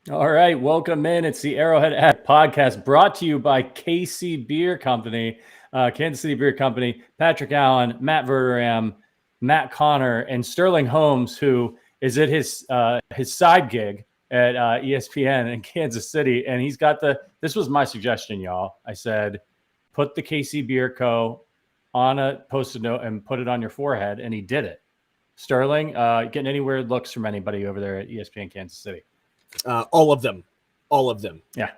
All right, welcome in. It's the Arrowhead Addict podcast brought to you by KC Beer Company, Kansas City Beer Company. Patrick Allen, Matt Verderame, Matt Conner, and Sterling Holmes, who is at his side gig at ESPN in Kansas City, and he's got This was my suggestion, y'all. I said, put the KC Beer Co. on a post-it note and put it on your forehead, and he did it. Sterling, getting any weird looks from anybody over there at ESPN Kansas City? All of them. Yeah.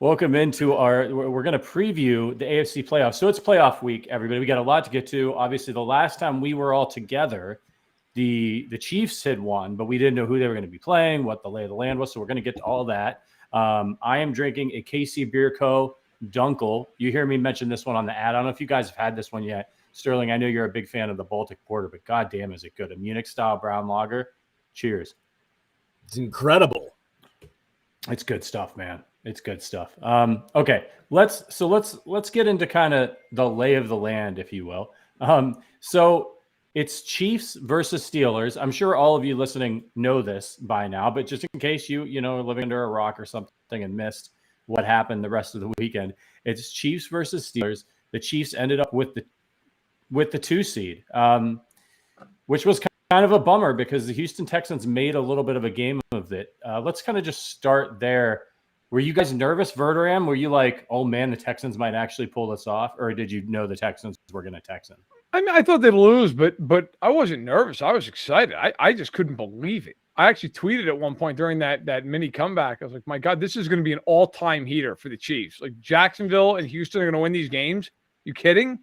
Welcome into we're going to preview the AFC playoffs. So it's playoff week, everybody. We got a lot to get to. Obviously, the last time we were all together, the Chiefs had won, but we didn't know who they were going to be playing, what the lay of the land was. So we're going to get to all that. I am drinking a KC Beer Co. Dunkel. You hear me mention this one on the ad. I don't know if you guys have had this one yet. Sterling, I know you're a big fan of the Baltic Porter, but goddamn, is it good? A Munich-style brown lager. Cheers. It's incredible. It's good stuff, man. It's good stuff. Okay, let's get into kind of the lay of the land, if you will. So it's Chiefs versus Steelers. I'm sure all of you listening know this by now, but just in case you are living under a rock or something and missed what happened the rest of the weekend, it's Chiefs versus Steelers. The Chiefs ended up with the 2 seed, which was kind of a bummer because the Houston Texans made a little bit of a game of it. Let's kind of just start there. Were you guys nervous, Verderame? Were you like, oh man, the Texans might actually pull this off? Or did you know the Texans were going to Texan? I mean, I thought they'd lose, but I wasn't nervous. I was excited. I just couldn't believe it. I actually tweeted at one point during that mini comeback. I was like, my God, this is going to be an all-time heater for the Chiefs. Like Jacksonville and Houston are going to win these games. You kidding?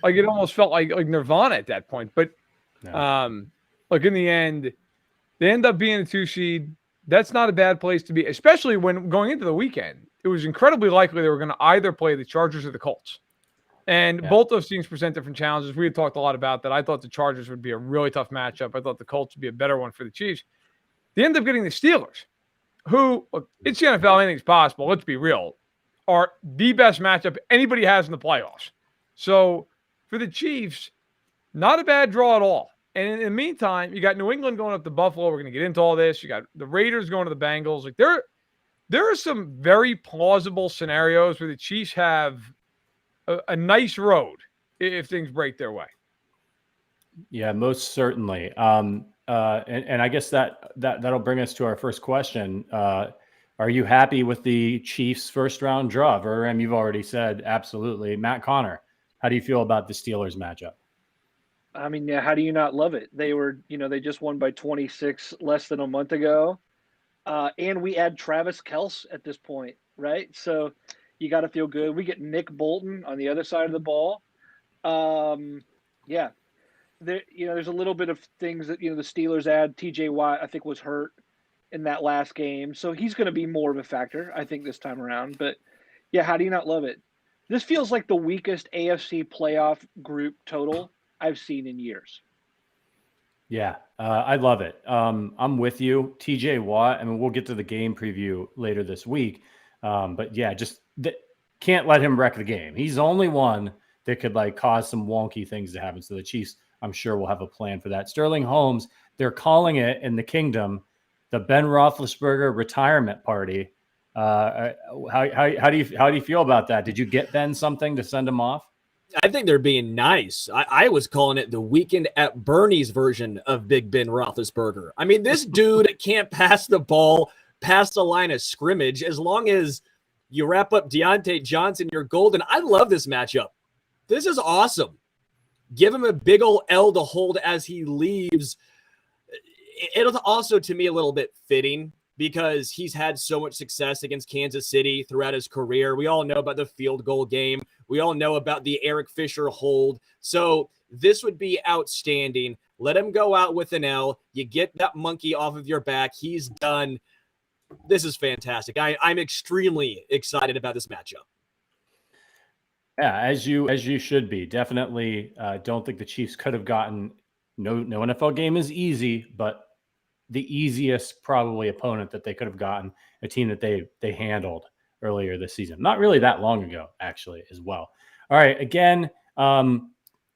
Like it almost felt like Nirvana at that point. But like in the end, they end up being a 2 seed. That's not a bad place to be, especially when going into the weekend. It was incredibly likely they were going to either play the Chargers or the Colts. And both those teams present different challenges. We had talked a lot about that. I thought the Chargers would be a really tough matchup. I thought the Colts would be a better one for the Chiefs. They end up getting the Steelers, who, look, it's the NFL, anything's possible. Let's be real, are the best matchup anybody has in the playoffs. So for the Chiefs, not a bad draw at all. And in the meantime, you got New England going up to Buffalo. We're going to get into all this. You got the Raiders going to the Bengals. Like there are some very plausible scenarios where the Chiefs have a nice road if things break their way. Yeah, most certainly. And I guess that'll bring us to our first question. Are you happy with the Chiefs' first round draw? Verderame, you've already said absolutely. Matt Conner, how do you feel about the Steelers matchup? I mean, yeah, how do you not love it? They were, they just won by 26 less than a month ago. And we add Travis Kelce at this point, right? So you got to feel good. We get Nick Bolton on the other side of the ball. Yeah. There's a little bit of things that, the Steelers add. TJ Watt, I think, was hurt in that last game. So he's going to be more of a factor, I think, this time around. But, yeah, how do you not love it? This feels like the weakest AFC playoff group total I've seen in years. Yeah, I love it. I'm with you. TJ Watt, I mean, we'll get to the game preview later this week. But, yeah, just can't let him wreck the game. He's the only one that could, cause some wonky things to happen. So the Chiefs, I'm sure, will have a plan for that. Sterling Holmes, they're calling it in the kingdom the Ben Roethlisberger retirement party. How do you feel about that? Did you get Ben something to send him off? I think they're being nice. I was calling it the Weekend at Bernie's version of Big Ben Roethlisberger. I mean, this dude can't pass the ball past the line of scrimmage. As long as you wrap up Deontay Johnson, you're golden. I love this matchup. This is awesome. Give him a big old L to hold as he leaves. It'll also, to me, a little bit fitting because he's had so much success against Kansas City throughout his career. We all know about the field goal game. We all know about the Eric Fisher hold. So this would be outstanding. Let him go out with an L. You get that monkey off of your back. He's done. This is fantastic. I'm extremely excited about this matchup. Yeah, as you should be. Definitely don't think the Chiefs could have gotten no NFL game is easy, but the easiest probably opponent that they could have gotten, a team that they handled earlier this season. Not really that long ago, actually, as well. All right, again,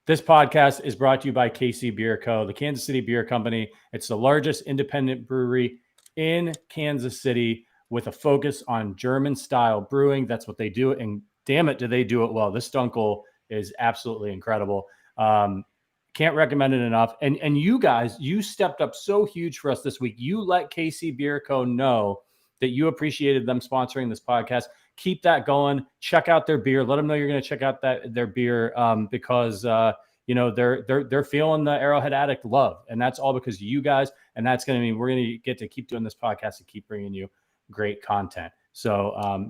This podcast is brought to you by KC Beer Co., the Kansas City Beer Company. It's the largest independent brewery in Kansas City with a focus on German-style brewing. That's what they do, and damn it, do they do it well. This Dunkel is absolutely incredible. Can't recommend it enough. And you guys, you stepped up so huge for us this week. You let KC Beer Co. know that you appreciated them sponsoring this podcast. Keep that going. Check out their beer. Let them know you're going to check out their beer because they're feeling the Arrowhead Addict love, and that's all because of you guys. And that's going to mean we're going to get to keep doing this podcast and keep bringing you great content. So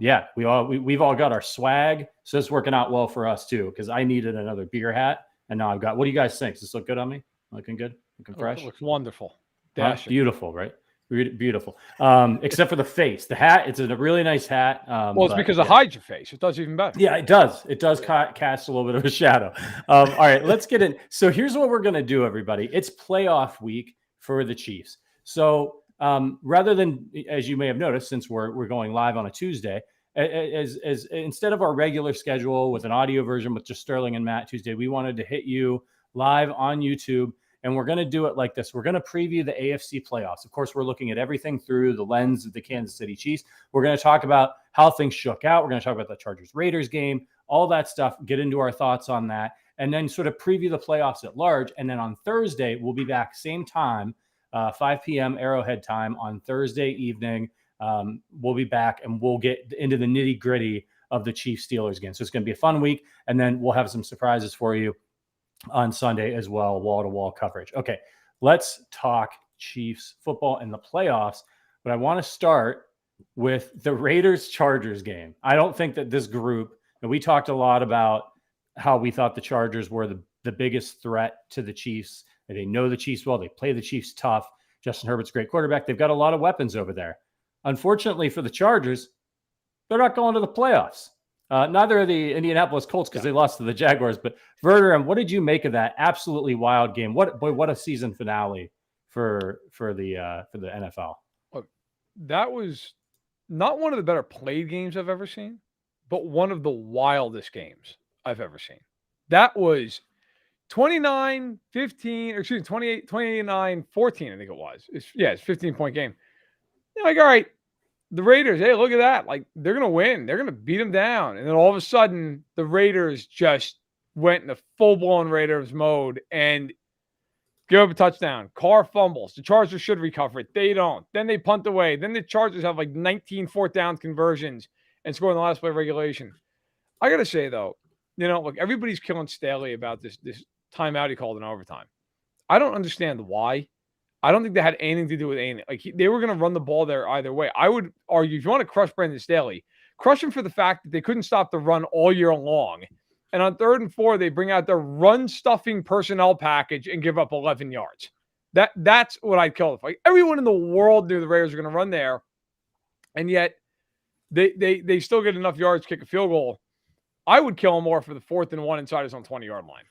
we've all got our swag, so it's working out well for us too. Because I needed another beer hat, and now I've got. What do you guys think? Does this look good on me? Looking good? Looking fresh? It looks wonderful. Beautiful, right? Beautiful. Except for the face. The hat, it's a really nice hat. It's because it hides your face. It does even better. Yeah, it does. It does cast a little bit of a shadow. All right, let's get in. So here's what we're going to do, everybody. It's playoff week for the Chiefs. So rather than, as you may have noticed, since we're going live on a Tuesday, as instead of our regular schedule with an audio version with just Sterling and Matt Tuesday, we wanted to hit you live on YouTube. And we're going to do it like this. We're going to preview the AFC playoffs. Of course, we're looking at everything through the lens of the Kansas City Chiefs. We're going to talk about how things shook out. We're going to talk about the Chargers-Raiders game, all that stuff, get into our thoughts on that, and then sort of preview the playoffs at large. And then on Thursday, we'll be back same time, 5 p.m. Arrowhead time on Thursday evening. We'll be back, and we'll get into the nitty-gritty of the Chiefs-Steelers game. So it's going to be a fun week, and then we'll have some surprises for you on Sunday as well, wall-to-wall coverage. Okay, let's talk Chiefs football in the playoffs, but I want to start with the Raiders-Chargers game. I don't think that this group, and we talked a lot about how we thought the Chargers were the biggest threat to the Chiefs. They know the Chiefs well. They play the Chiefs tough. Justin Herbert's a great quarterback. They've got a lot of weapons over there. Unfortunately for the Chargers, they're not going to the playoffs. Neither are the Indianapolis Colts because they lost to the Jaguars. But Verderame, what did you make of that absolutely wild game? What a season finale for the NFL. Look, that was not one of the better played games I've ever seen, but one of the wildest games I've ever seen. That was 29-15, or excuse me, 29-14, I think it was. It's 15-point game. You're like, all right. The Raiders, hey, look at that. Like, they're going to win. They're going to beat them down. And then all of a sudden, the Raiders just went into full-blown Raiders mode and give up a touchdown. Carr fumbles. The Chargers should recover it. They don't. Then they punt away. Then the Chargers have like 19 fourth down conversions and score in the last play of regulation. I got to say, though, look, everybody's killing Staley about this timeout he called in overtime. I don't understand why. I don't think that had anything to do with anything. Like, they were going to run the ball there either way. I would argue, if you want to crush Brandon Staley, crush him for the fact that they couldn't stop the run all year long. And on 3rd and 4, they bring out their run-stuffing personnel package and give up 11 yards. That's what I'd kill. Like, everyone in the world knew the Raiders were going to run there, and yet they still get enough yards to kick a field goal. I would kill him more for the 4th and 1 inside his own 20-yard line.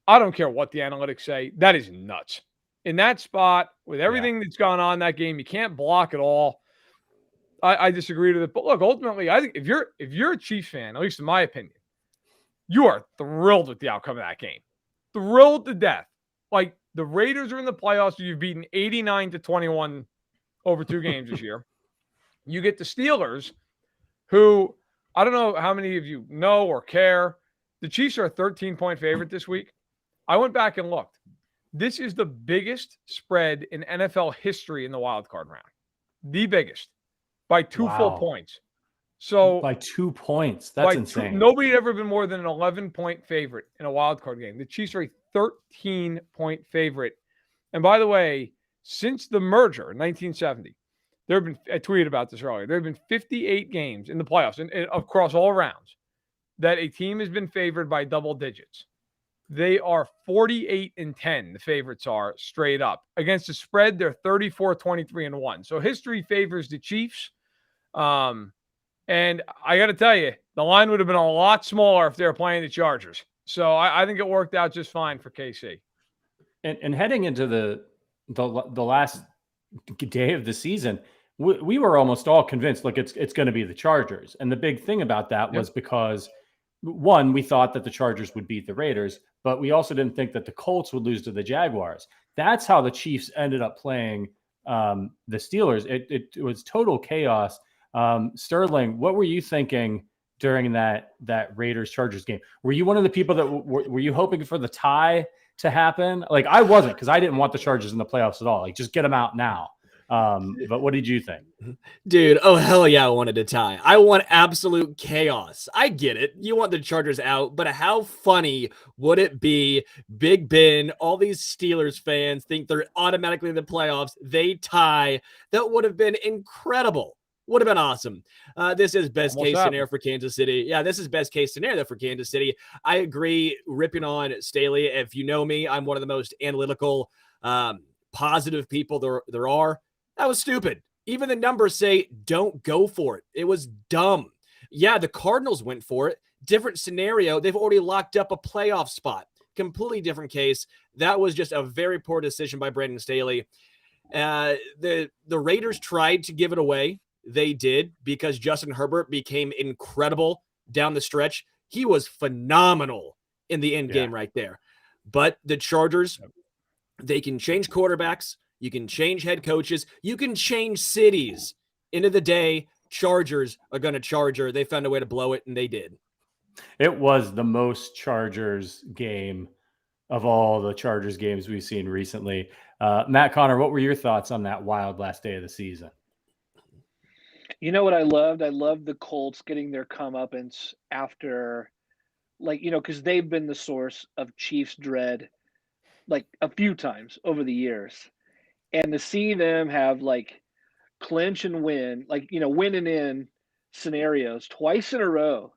I don't care what the analytics say. That is nuts. In that spot, with everything that's gone on in that game, you can't block at all. I disagree with it. But look, ultimately, I think if you're a Chiefs fan, at least in my opinion, you are thrilled with the outcome of that game. Thrilled to death. Like, the Raiders are in the playoffs. You've beaten 89-21 over 2 games this year. You get the Steelers, who I don't know how many of you know or care. The Chiefs are a 13-point favorite this week. I went back and looked. This is the biggest spread in NFL history in the wildcard round. The biggest. By 2 full points. So by 2 points. That's insane. Nobody had ever been more than an 11-point favorite in a wildcard game. The Chiefs are a 13-point favorite. And by the way, since the merger in 1970, there have been, I tweeted about this earlier, there have been 58 games in the playoffs and across all rounds that a team has been favored by double digits. They are 48-10, the favorites are, straight up. Against the spread, they're 34-23-1. So history favors the Chiefs. And I got to tell you, the line would have been a lot smaller if they were playing the Chargers. So I think it worked out just fine for KC. And heading into the last day of the season, we were almost all convinced, look, it's going to be the Chargers. And the big thing about that was because one, we thought that the Chargers would beat the Raiders, but we also didn't think that the Colts would lose to the Jaguars. That's how the Chiefs ended up playing the Steelers. It was total chaos. Sterling, what were you thinking during that Raiders Chargers game? Were you one of the people that were you hoping for the tie to happen? Like, I wasn't, because I didn't want the Chargers in the playoffs at all. Like, just get them out now. But what did you think? Dude, oh hell yeah, I wanted a tie. I want absolute chaos. I get it. You want the Chargers out, but how funny would it be? Big Ben, all these Steelers fans think they're automatically in the playoffs. They tie. That would have been incredible. Would have been awesome. This is best case scenario for Kansas City. Yeah, this is best case scenario for Kansas City. I agree. Ripping on Staley. If you know me, I'm one of the most analytical, positive people there are. That was stupid. Even the numbers say don't go for it. It was dumb. Yeah, the Cardinals went for it. Different scenario. They've already locked up a playoff spot. Completely different case. That was just a very poor decision by Brandon Staley. The Raiders tried to give it away. They did, because Justin Herbert became incredible down the stretch. He was phenomenal in the end game right there. But the Chargers, they can change quarterbacks. You can change head coaches. You can change cities. End of the day, Chargers are going to Charger. They found a way to blow it, and they did. It was the most Chargers game of all the Chargers games we've seen recently. Matt, Conner, what were your thoughts on that wild last day of the season? You know what I loved? I loved the Colts getting their comeuppance after, like, because they've been the source of Chiefs dread, like, a few times over the years. And to see them have, like, clinch and win, like, winning in scenarios twice in a row.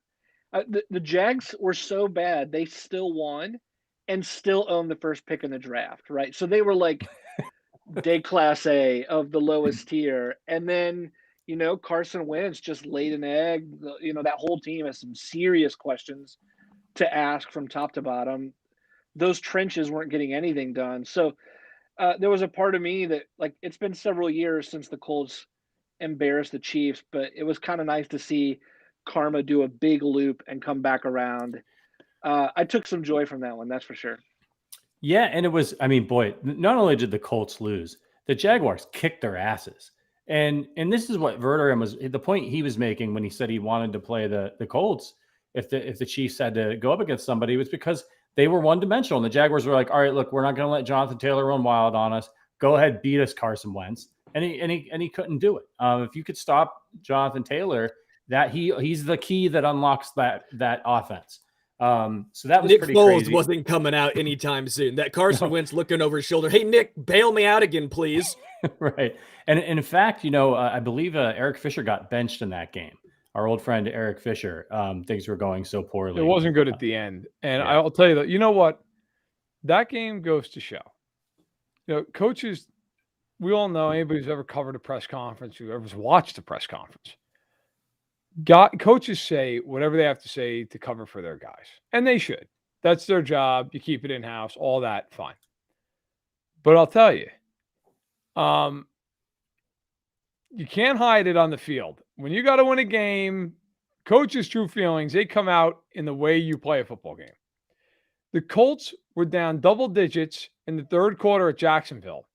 The Jags were so bad, they still won and still owned the first pick in the draft, right? So they were like day class A of the lowest tier. And then, Carson Wentz just laid an egg. That whole team has some serious questions to ask from top to bottom. Those trenches weren't getting anything done. So there was a part of me that, like, it's been several years since the Colts embarrassed the Chiefs, but it was kind of nice to see karma do a big loop and come back around. I took some joy from that one, that's for sure. Yeah, and it was, I mean, boy, not only did the Colts lose, the Jaguars kicked their asses. And this is what Verderame was, the point he was making when he said he wanted to play the Colts if the Chiefs had to go up against somebody, was because they were one-dimensional. And the Jaguars were like, all right, look, we're not going to let Jonathan Taylor run wild on us. Go ahead, beat us, Carson Wentz. And he couldn't do it. If you could stop Jonathan Taylor, that he's the key that unlocks that offense. So that was Nick pretty Foles crazy. wasn't coming out anytime soon. That Carson Wentz looking over his shoulder. Hey, Nick, bail me out again, please. Right. And in fact, I believe Eric Fisher got benched in that game. Our old friend Eric Fisher. Things were going so poorly. It wasn't good at the end. And I'll tell you that, you know what? That game goes to show. Coaches, we all know, anybody who's ever covered a press conference, whoever's watched a press conference, coaches say whatever they have to say to cover for their guys. And they should. That's their job. You keep it in-house, all that, fine. But I'll tell you, you can't hide it on the field. When you got to win a game, coaches' true feelings, they come out in the way you play a football game. The Colts were down double digits in the third quarter at Jacksonville.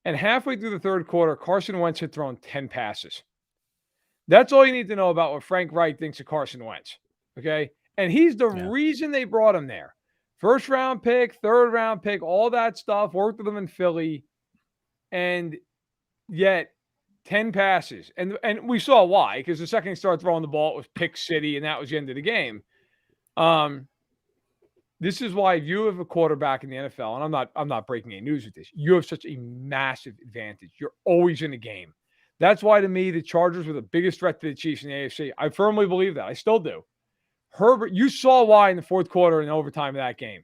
And halfway through the third quarter, Carson Wentz had thrown 10 passes. That's all you need to know about what Frank Reich thinks of Carson Wentz. Okay? And he's the reason they brought him there. First round pick, third round pick, all that stuff, worked with him in Philly. And yet 10 passes. And we saw why, because the second he started throwing the ball, it was pick city, and that was the end of the game. This is why if you have a quarterback in the NFL, and I'm not breaking any news with this, you have such a massive advantage. You're always in the game. That's why, to me, the Chargers were the biggest threat to the Chiefs in the AFC. I firmly believe that. I still do. Herbert, you saw why in the fourth quarter and overtime of that game.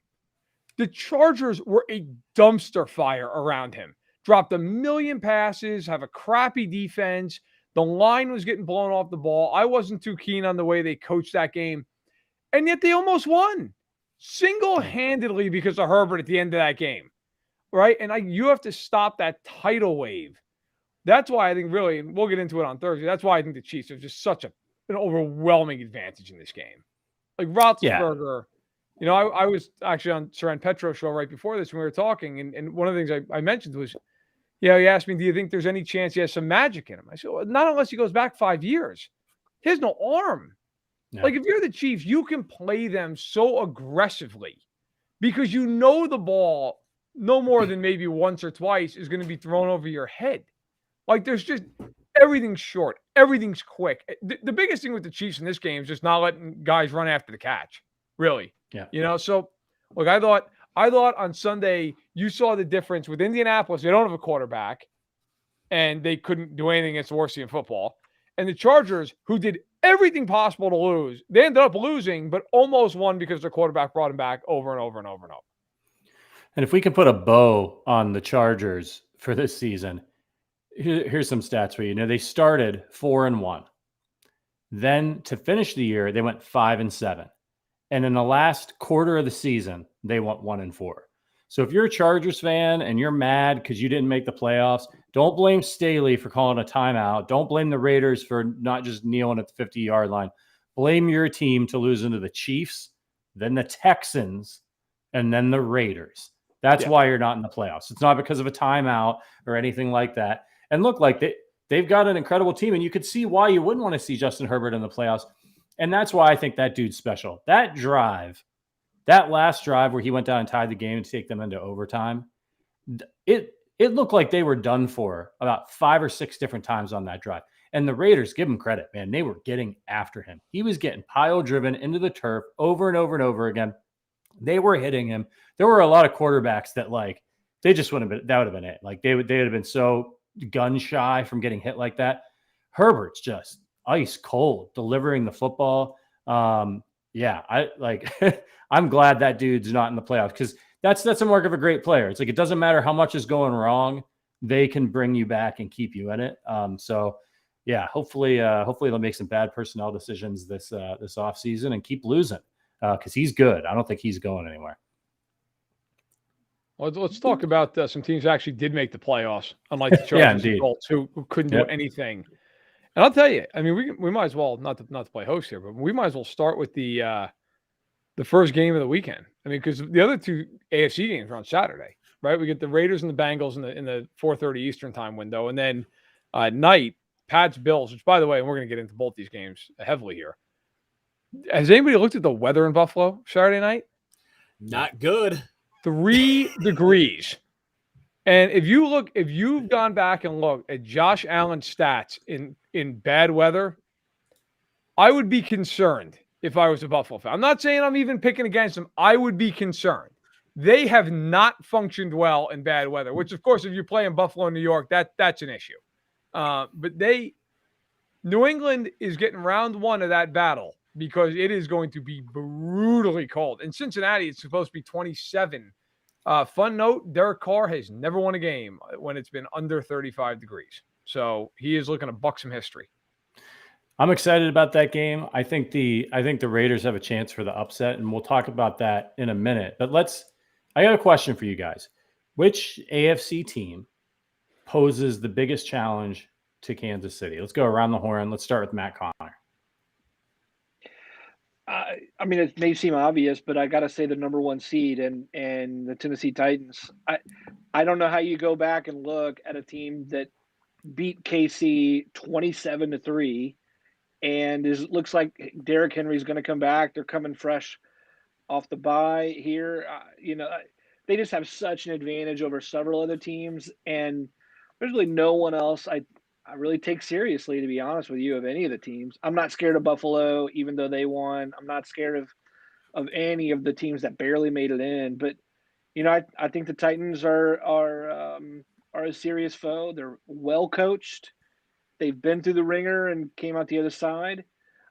The Chargers were a dumpster fire around him. Dropped a million passes, have a crappy defense. The line was getting blown off the ball. I wasn't too keen on the way they coached that game. And yet they almost won. Single-handedly because of Herbert at the end of that game. Right? And you have to stop that tidal wave. That's why I think, really, and we'll get into it on Thursday, that's why I think the Chiefs have just such an overwhelming advantage in this game. Like Roethlisberger, you know, I was actually on Saran Petro's show right before this when we were talking, and one of the things I mentioned was, he asked me, do you think there's any chance he has some magic in him? I said, well, not unless he goes back 5 years. He has no arm. No. Like, if you're the Chiefs, you can play them so aggressively because you know the ball no more than maybe once or twice is going to be thrown over your head. Like, there's just everything's short, everything's quick. The biggest thing with the Chiefs in this game is just not letting guys run after the catch, really. Yeah. You know, so look, I thought on Sunday you saw the difference with Indianapolis. They don't have a quarterback, and they couldn't do anything against the worst team in football. And the Chargers, who did everything possible to lose, they ended up losing, but almost won because their quarterback brought him back over and over and over and over. And if we can put a bow on the Chargers for this season, here's some stats for you. You know, they started 4-1. Then to finish the year, they went 5-7. And in the last quarter of the season, they went 1-4. So if you're a Chargers fan and you're mad because you didn't make the playoffs, don't blame Staley for calling a timeout. Don't blame the Raiders for not just kneeling at the 50-yard line. Blame your team to lose into the Chiefs, then the Texans, and then the Raiders. That's why you're not in the playoffs. It's not because of a timeout or anything like that. And look, like they've got an incredible team, and you could see why you wouldn't want to see Justin Herbert in the playoffs. And that's why I think that dude's special. That drive, that last drive where he went down and tied the game to take them into overtime, it looked like they were done for about 5 or 6 different times on that drive. And the Raiders, give him credit, man. They were getting after him. He was getting pile driven into the turf over and over and over again. They were hitting him. There were a lot of quarterbacks that, like, they just wouldn't have been, that would have been it. Like, they would have been so gun shy from getting hit like that. Herbert's just ice cold delivering the football. I'm glad that dude's not in the playoffs, because that's a mark of a great player. It's like, it doesn't matter how much is going wrong, they can bring you back and keep you in it. Hopefully they'll make some bad personnel decisions this offseason and keep losing, because he's good. I don't think he's going anywhere. Well, let's talk about some teams that actually did make the playoffs, unlike the Chargers and Colts, who couldn't do anything. And I'll tell you, I mean, we might as well, not to play host here, but we might as well start with the first game of the weekend. I mean, because the other 2 AFC games are on Saturday, right? We get the Raiders and the Bengals in the 4:30 Eastern time window, and then at night, Pats Bills. Which, by the way, and we're going to get into both these games heavily here. Has anybody looked at the weather in Buffalo Saturday night? Not good. 3 degrees. And if you've gone back and looked at Josh Allen's stats in bad weather, I would be concerned if I was a Buffalo fan. I'm not saying I'm even picking against them. I would be concerned. They have not functioned well in bad weather, which, of course, if you're playing Buffalo, New York, that's an issue. But New England is getting round 1 of that battle, because it is going to be brutally cold. In Cincinnati, it's supposed to be 27. Fun note, Derek Carr has never won a game when it's been under 35 degrees. So he is looking to buck some history. I'm excited about that game. I think the Raiders have a chance for the upset, and we'll talk about that in a minute. But I got a question for you guys. Which AFC team poses the biggest challenge to Kansas City? Let's go around the horn. Let's start with Matt Conner. I mean, it may seem obvious, but I got to say the number 1 seed and the Tennessee Titans. I don't know how you go back and look at a team that beat KC 27-3, and looks like Derrick Henry's going to come back. They're coming fresh off the bye here. They just have such an advantage over several other teams, and there's really no one else I really take seriously, to be honest with you, of any of the teams. I'm not scared of Buffalo, even though they won. I'm not scared of any of the teams that barely made it in. But, I think the Titans are a serious foe. They're well coached. They've been through the ringer and came out the other side.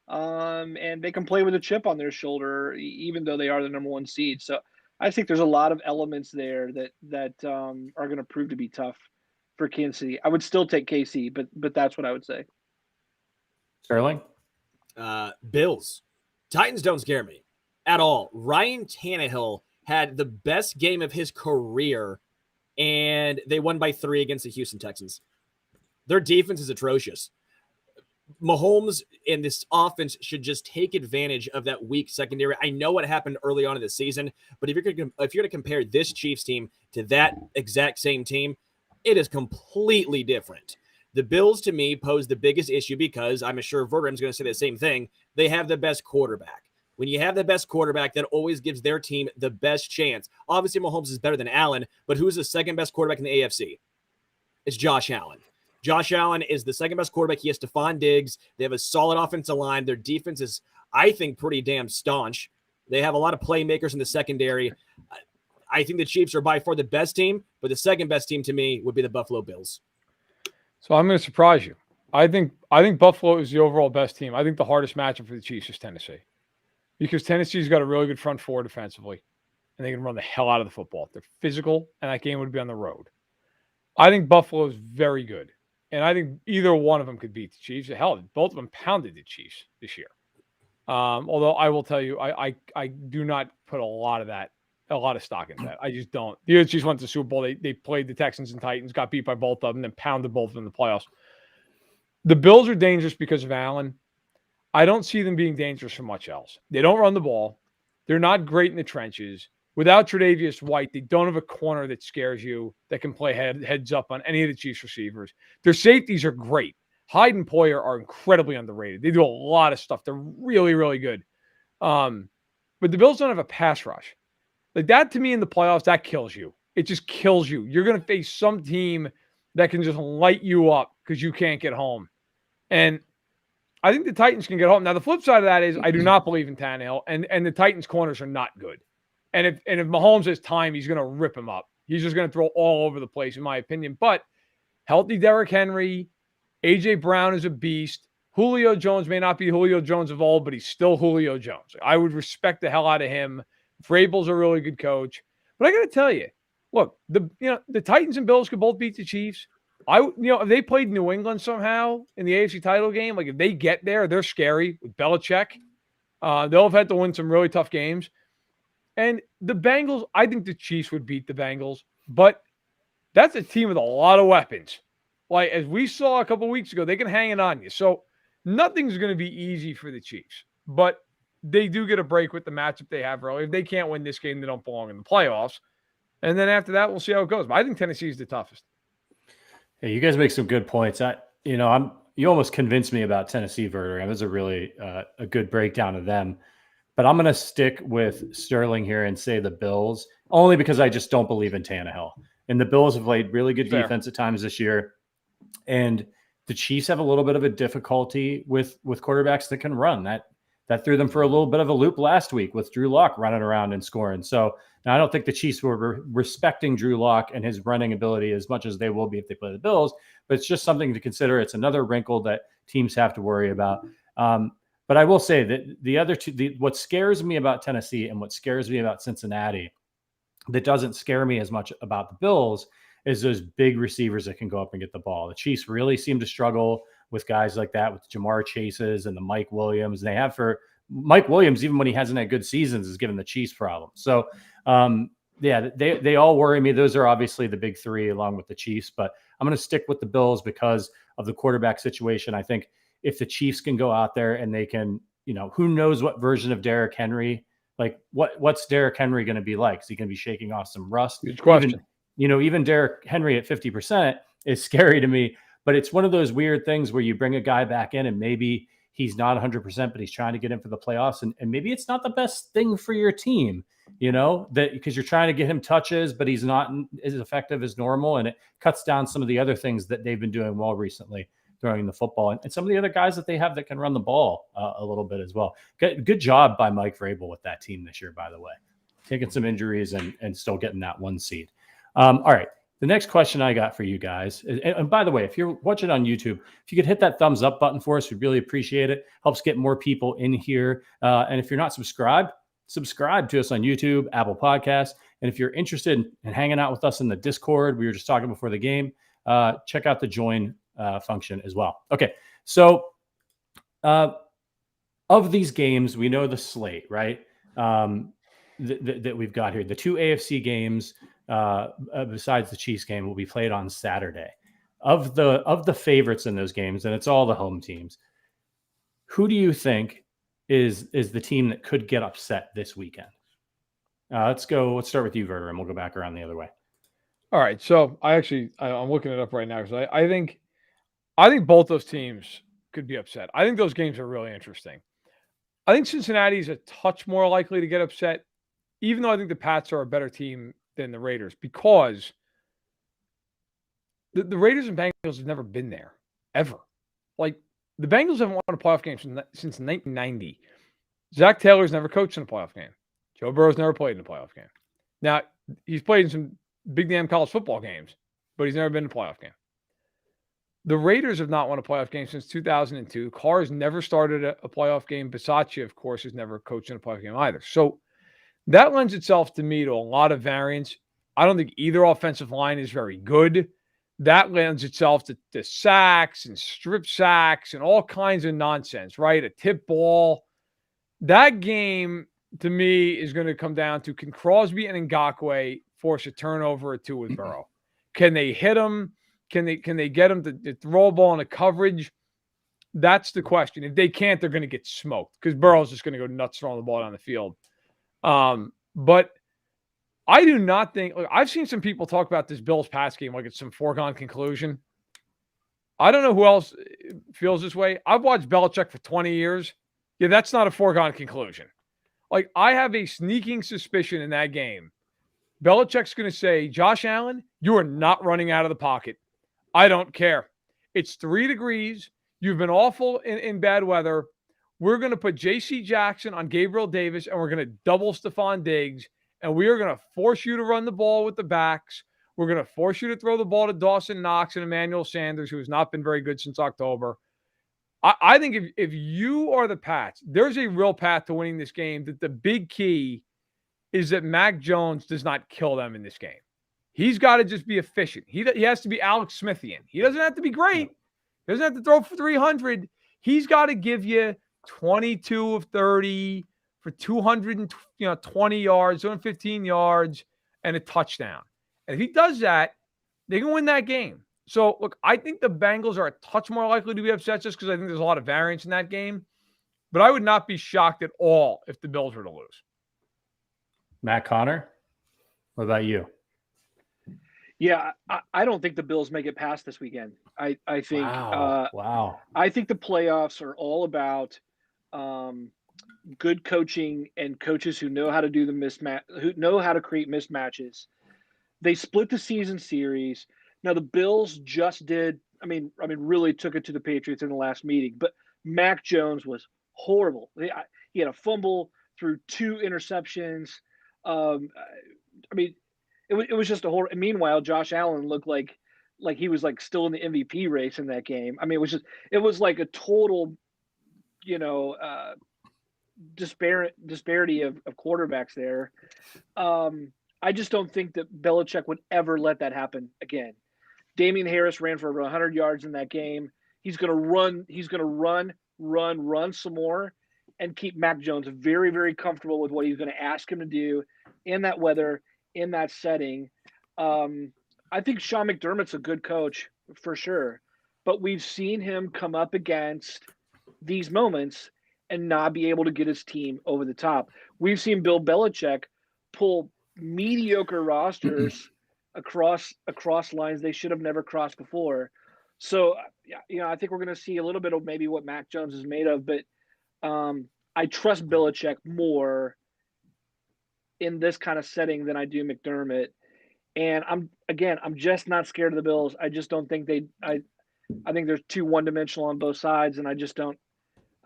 And they can play with a chip on their shoulder, even though they are the number 1 seed. So I think there's a lot of elements there that are going to prove to be tough for Kansas City. I would still take KC, but that's what I would say. Sterling? Bills. Titans don't scare me at all. Ryan Tannehill had the best game of his career, and they won by 3 against the Houston Texans. Their defense is atrocious. Mahomes and this offense should just take advantage of that weak secondary. I know what happened early on in the season, but if you're going to compare this Chiefs team to that exact same team, it is completely different. The Bills, to me, pose the biggest issue because I'm sure Verderame is going to say the same thing. They have the best quarterback. When you have the best quarterback, that always gives their team the best chance. Obviously, Mahomes is better than Allen, but who's the second best quarterback in the AFC? It's Josh Allen. Josh Allen is the second best quarterback. He has Stephon Diggs. They have a solid offensive line. Their defense is, I think, pretty damn staunch. They have a lot of playmakers in the secondary. I think the Chiefs are by far the best team, but the second best team to me would be the Buffalo Bills. So I'm going to surprise you. I think Buffalo is the overall best team. I think the hardest matchup for the Chiefs is Tennessee, because Tennessee's got a really good front four defensively, and they can run the hell out of the football. They're physical, and that game would be on the road. I think Buffalo is very good. And I think either one of them could beat the Chiefs. Hell, both of them pounded the Chiefs this year. Although I will tell you, I do not put a lot of stock in that. I just don't. The other Chiefs went to the Super Bowl. They played the Texans and Titans, got beat by both of them, then pounded both of them in the playoffs. The Bills are dangerous because of Allen. I don't see them being dangerous for much else. They don't run the ball. They're not great in the trenches. Without Tre'Davious White, they don't have a corner that scares you, that can play heads up on any of the Chiefs receivers. Their safeties are great. Hyde and Poyer are incredibly underrated. They do a lot of stuff. They're really, really good. But the Bills don't have a pass rush. Like that, to me, in the playoffs, that kills you. It just kills you. You're going to face some team that can just light you up because you can't get home. And I think the Titans can get home. Now, the flip side of that is I do not believe in Tannehill, and the Titans' corners are not good. And if Mahomes has time, he's going to rip him up. He's just going to throw all over the place, in my opinion. But healthy Derrick Henry, A.J. Brown is a beast. Julio Jones may not be Julio Jones of old, but he's still Julio Jones. I would respect the hell out of him. Vrabel's a really good coach. But I got to tell you, look, the Titans and Bills could both beat the Chiefs. If they played New England somehow in the AFC title game, like if they get there, they're scary with Belichick. They'll have had to win some really tough games. And the Bengals, I think the Chiefs would beat the Bengals, but that's a team with a lot of weapons. Like, as we saw a couple of weeks ago, they can hang it on you. So nothing's going to be easy for the Chiefs, but they do get a break with the matchup they have early. If they can't win this game, they don't belong in the playoffs. And then after that, we'll see how it goes. But I think Tennessee is the toughest. Hey, you guys make some good points. You almost convinced me about Tennessee, Verderame. It was a really a good breakdown of them. But I'm going to stick with Sterling here and say the Bills, only because I just don't believe in Tannehill. And the Bills have played really good defense at times this year. And the Chiefs have a little bit of a difficulty with quarterbacks that can run. That threw them for a little bit of a loop last week with Drew Lock running around and scoring. So now I don't think the Chiefs were respecting Drew Lock and his running ability as much as they will be if they play the Bills. But it's just something to consider. It's another wrinkle that teams have to worry about. But I will say that the other two, what scares me about Tennessee and what scares me about Cincinnati, that doesn't scare me as much about the Bills, is those big receivers that can go up and get the ball. The Chiefs really seem to struggle with guys like that, with Jamar Chases and the Mike Williams. And they have for Mike Williams, even when he hasn't had good seasons, is giving the Chiefs problems. So, they all worry me. Those are obviously the big three along with the Chiefs, but I'm going to stick with the Bills because of the quarterback situation. I think if the Chiefs can go out there and they can, who knows what version of Derrick Henry, like what's Derrick Henry going to be like? Is he going to be shaking off some rust? Good question. Even Derrick Henry at 50% is scary to me, but it's one of those weird things where you bring a guy back in and maybe he's not 100%, but he's trying to get in for the playoffs. And maybe it's not the best thing for your team, that because you're trying to get him touches, but he's not as effective as normal. And it cuts down some of the other things that they've been doing well recently, throwing the football, and some of the other guys that they have that can run the ball a little bit as well. Good job by Mike Vrabel with that team this year, by the way, taking some injuries and still getting that 1 seed. All right. The next question I got for you guys, and by the way, if you're watching on YouTube, if you could hit that thumbs up button for us, we'd really appreciate it. Helps get more people in here. And if you're not subscribed, subscribe to us on YouTube, Apple Podcasts. And if you're interested in hanging out with us in the Discord, we were just talking before the game, check out the join function as well. Okay. So of these games, we know the slate, right? That we've got here. The 2 AFC games, besides the Chiefs game, will be played on Saturday. Of the favorites in those games, and it's all the home teams, Who do you think is the team that could get upset this weekend? Let's start with you, Verder, and we'll go back around the other way. All right. So I'm looking it up right now because I think both those teams could be upset. I think those games are really interesting. I think Cincinnati is a touch more likely to get upset, even though I think the Pats are a better team than the Raiders, because the Raiders and Bengals have never been there, ever. Like, the Bengals haven't won a playoff game since 1990. Zach Taylor's never coached in a playoff game. Joe Burrow's never played in a playoff game. Now, he's played in some big damn college football games, but he's never been in a playoff game. The Raiders have not won a playoff game since 2002. Carr's never started a playoff game. Bisaccia, of course, has never coached in a playoff game either. So that lends itself to me to a lot of variance. I don't think either offensive line is very good. That lends itself to sacks and strip sacks and all kinds of nonsense, right? A tip ball. That game, to me, is going to come down to, can Crosby and Ngakoue force a turnover or two with Burrow? Can they hit him? Can they get him to throw a ball into coverage? That's the question. If they can't, they're going to get smoked because Burrow's just going to go nuts throwing the ball down the field. But I do not think – I've seen some people talk about this Bills pass game like it's some foregone conclusion. I don't know who else feels this way. I've watched Belichick for 20 years. Yeah, that's not a foregone conclusion. Like, I have a sneaking suspicion in that game. Belichick's going to say, Josh Allen, you are not running out of the pocket. I don't care. It's 3 degrees. You've been awful in bad weather. We're going to put J.C. Jackson on Gabriel Davis, and we're going to double Stephon Diggs, and we are going to force you to run the ball with the backs. We're going to force you to throw the ball to Dawson Knox and Emmanuel Sanders, who has not been very good since October. I think if you are the Pats, there's a real path to winning this game. That the big key is that Mac Jones does not kill them in this game. He's got to just be efficient. He has to be Alex Smithian. He doesn't have to be great. He doesn't have to throw for 300. He's got to give you 22 of 30 for 220 yards, 215 yards, and a touchdown. And if he does that, they can win that game. So, look, I think the Bengals are a touch more likely to be upset just because I think there's a lot of variance in that game. But I would not be shocked at all if the Bills were to lose. Matt Conner, what about you? Yeah, I don't think the Bills make it past this weekend. I think wow. I think the playoffs are all about good coaching and coaches who know how to do the mismatch, who know how to create mismatches. They split the season series. Now the Bills just did. I mean, really took it to the Patriots in the last meeting. But Mac Jones was horrible. He had a fumble, threw 2 interceptions. It was just a horror. Meanwhile, Josh Allen looked like he was like still in the MVP race in that game. I mean, it was like a total, disparity of quarterbacks there. I just don't think that Belichick would ever let that happen again. Damian Harris ran for over 100 yards in that game. He's going to run. He's going to run some more, and keep Mac Jones very, very comfortable with what he's going to ask him to do in that weather, in that setting. I think Sean McDermott's a good coach for sure, but we've seen him come up against these moments and not be able to get his team over the top. We've seen Bill Belichick pull mediocre rosters across lines they should have never crossed before. So, I think we're going to see a little bit of maybe what Mac Jones is made of, but I trust Belichick more in this kind of setting than I do McDermott. And I'm just not scared of the Bills. I just don't think I think they're too one-dimensional on both sides, and I just don't.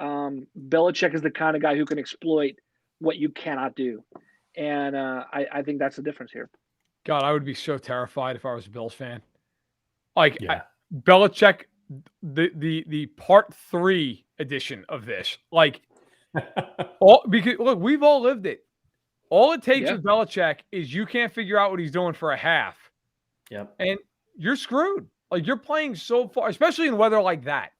Belichick is the kind of guy who can exploit what you cannot do, and I think that's the difference here. God, I would be so terrified if I was a Bills fan. Belichick, the part 3 edition of this, because look, we've all lived it. All it takes with Belichick is you can't figure out what he's doing for a half. Yep. And you're screwed. Like, you're playing so far, especially in weather like that.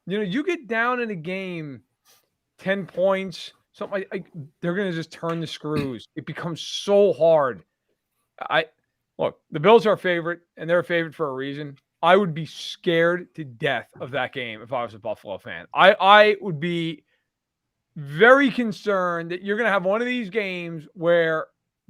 You get down in a game 10 points, something like they're going to just turn the screws. It becomes so hard. Look, the Bills are a favorite, and they're a favorite for a reason. I would be scared to death of that game if I was a Buffalo fan. I would be very concerned that you're going to have one of these games where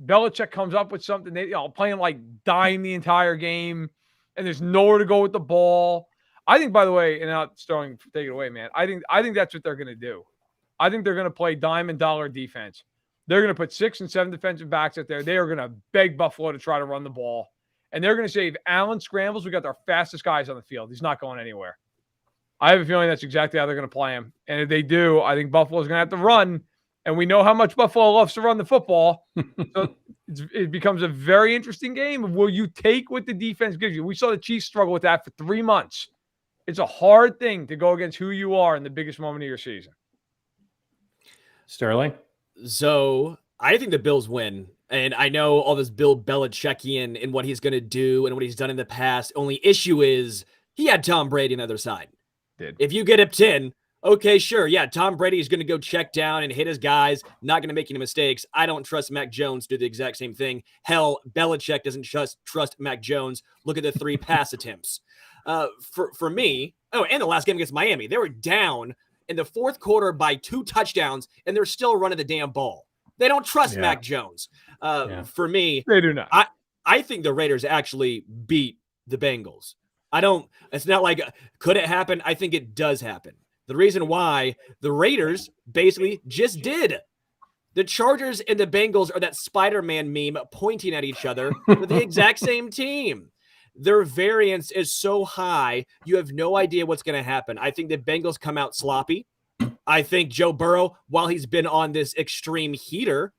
Belichick comes up with something, playing like dime the entire game, and there's nowhere to go with the ball. I think, by the way, and now Sterling, take it away, man. I think that's what they're going to do. I think they're going to play dime and dollar defense. They're going to put 6 and 7 defensive backs out there. They are going to beg Buffalo to try to run the ball. And they're going to say, if Allen scrambles, we got our fastest guys on the field. He's not going anywhere. I have a feeling that's exactly how they're going to play him. And if they do, I think Buffalo's going to have to run. And we know how much Buffalo loves to run the football. So it becomes a very interesting game. Will you take what the defense gives you? We saw the Chiefs struggle with that for 3 months. It's a hard thing to go against who you are in the biggest moment of your season. Sterling? So I think the Bills win. And I know all this Bill Belichickian and what he's going to do and what he's done in the past. Only issue is he had Tom Brady on the other side. If you get up 10, okay, sure. Yeah, Tom Brady is going to go check down and hit his guys, not going to make any mistakes. I don't trust Mac Jones to do the exact same thing. Hell, Belichick doesn't trust Mac Jones. Look at the 3 pass attempts. For me, and the last game against Miami, they were down in the fourth quarter by 2 touchdowns, and they're still running the damn ball. They don't trust Mac Jones. For me, they do not. I think the Raiders actually beat the Bengals. It's not like, could it happen? I think it does happen. The reason why the Raiders basically just did. The Chargers and the Bengals are that Spider-Man meme pointing at each other with the exact same team. Their variance is so high, you have no idea what's going to happen. I think the Bengals come out sloppy. I think Joe Burrow, while he's been on this extreme heater,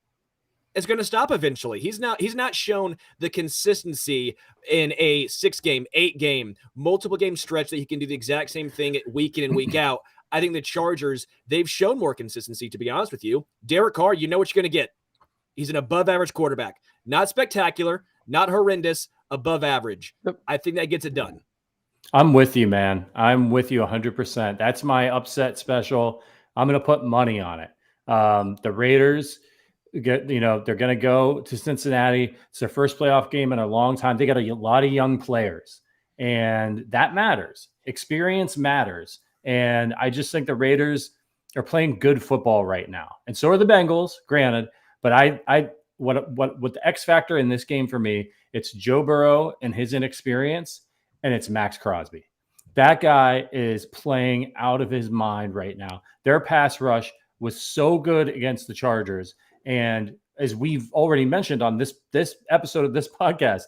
is going to stop eventually. He's not shown the consistency in a 6-game, 8-game, multiple game stretch that he can do the exact same thing week in and week out. I think the Chargers, they've shown more consistency, to be honest with you. Derek Carr, you know what you're going to get. He's an above-average quarterback. Not spectacular, not horrendous, above average. I think that gets it done. I'm with you, man. I'm with you 100%. That's my upset special. I'm going to put money on it. The Raiders, they're going to go to Cincinnati. It's their first playoff game in a long time. They got a lot of young players, and that matters. Experience matters. And I just think the Raiders are playing good football right now. And so are the Bengals, granted. But what the X factor in this game for me, it's Joe Burrow and his inexperience, and it's Max Crosby. That guy is playing out of his mind right now. Their pass rush was so good against the Chargers. And as we've already mentioned on this episode of this podcast,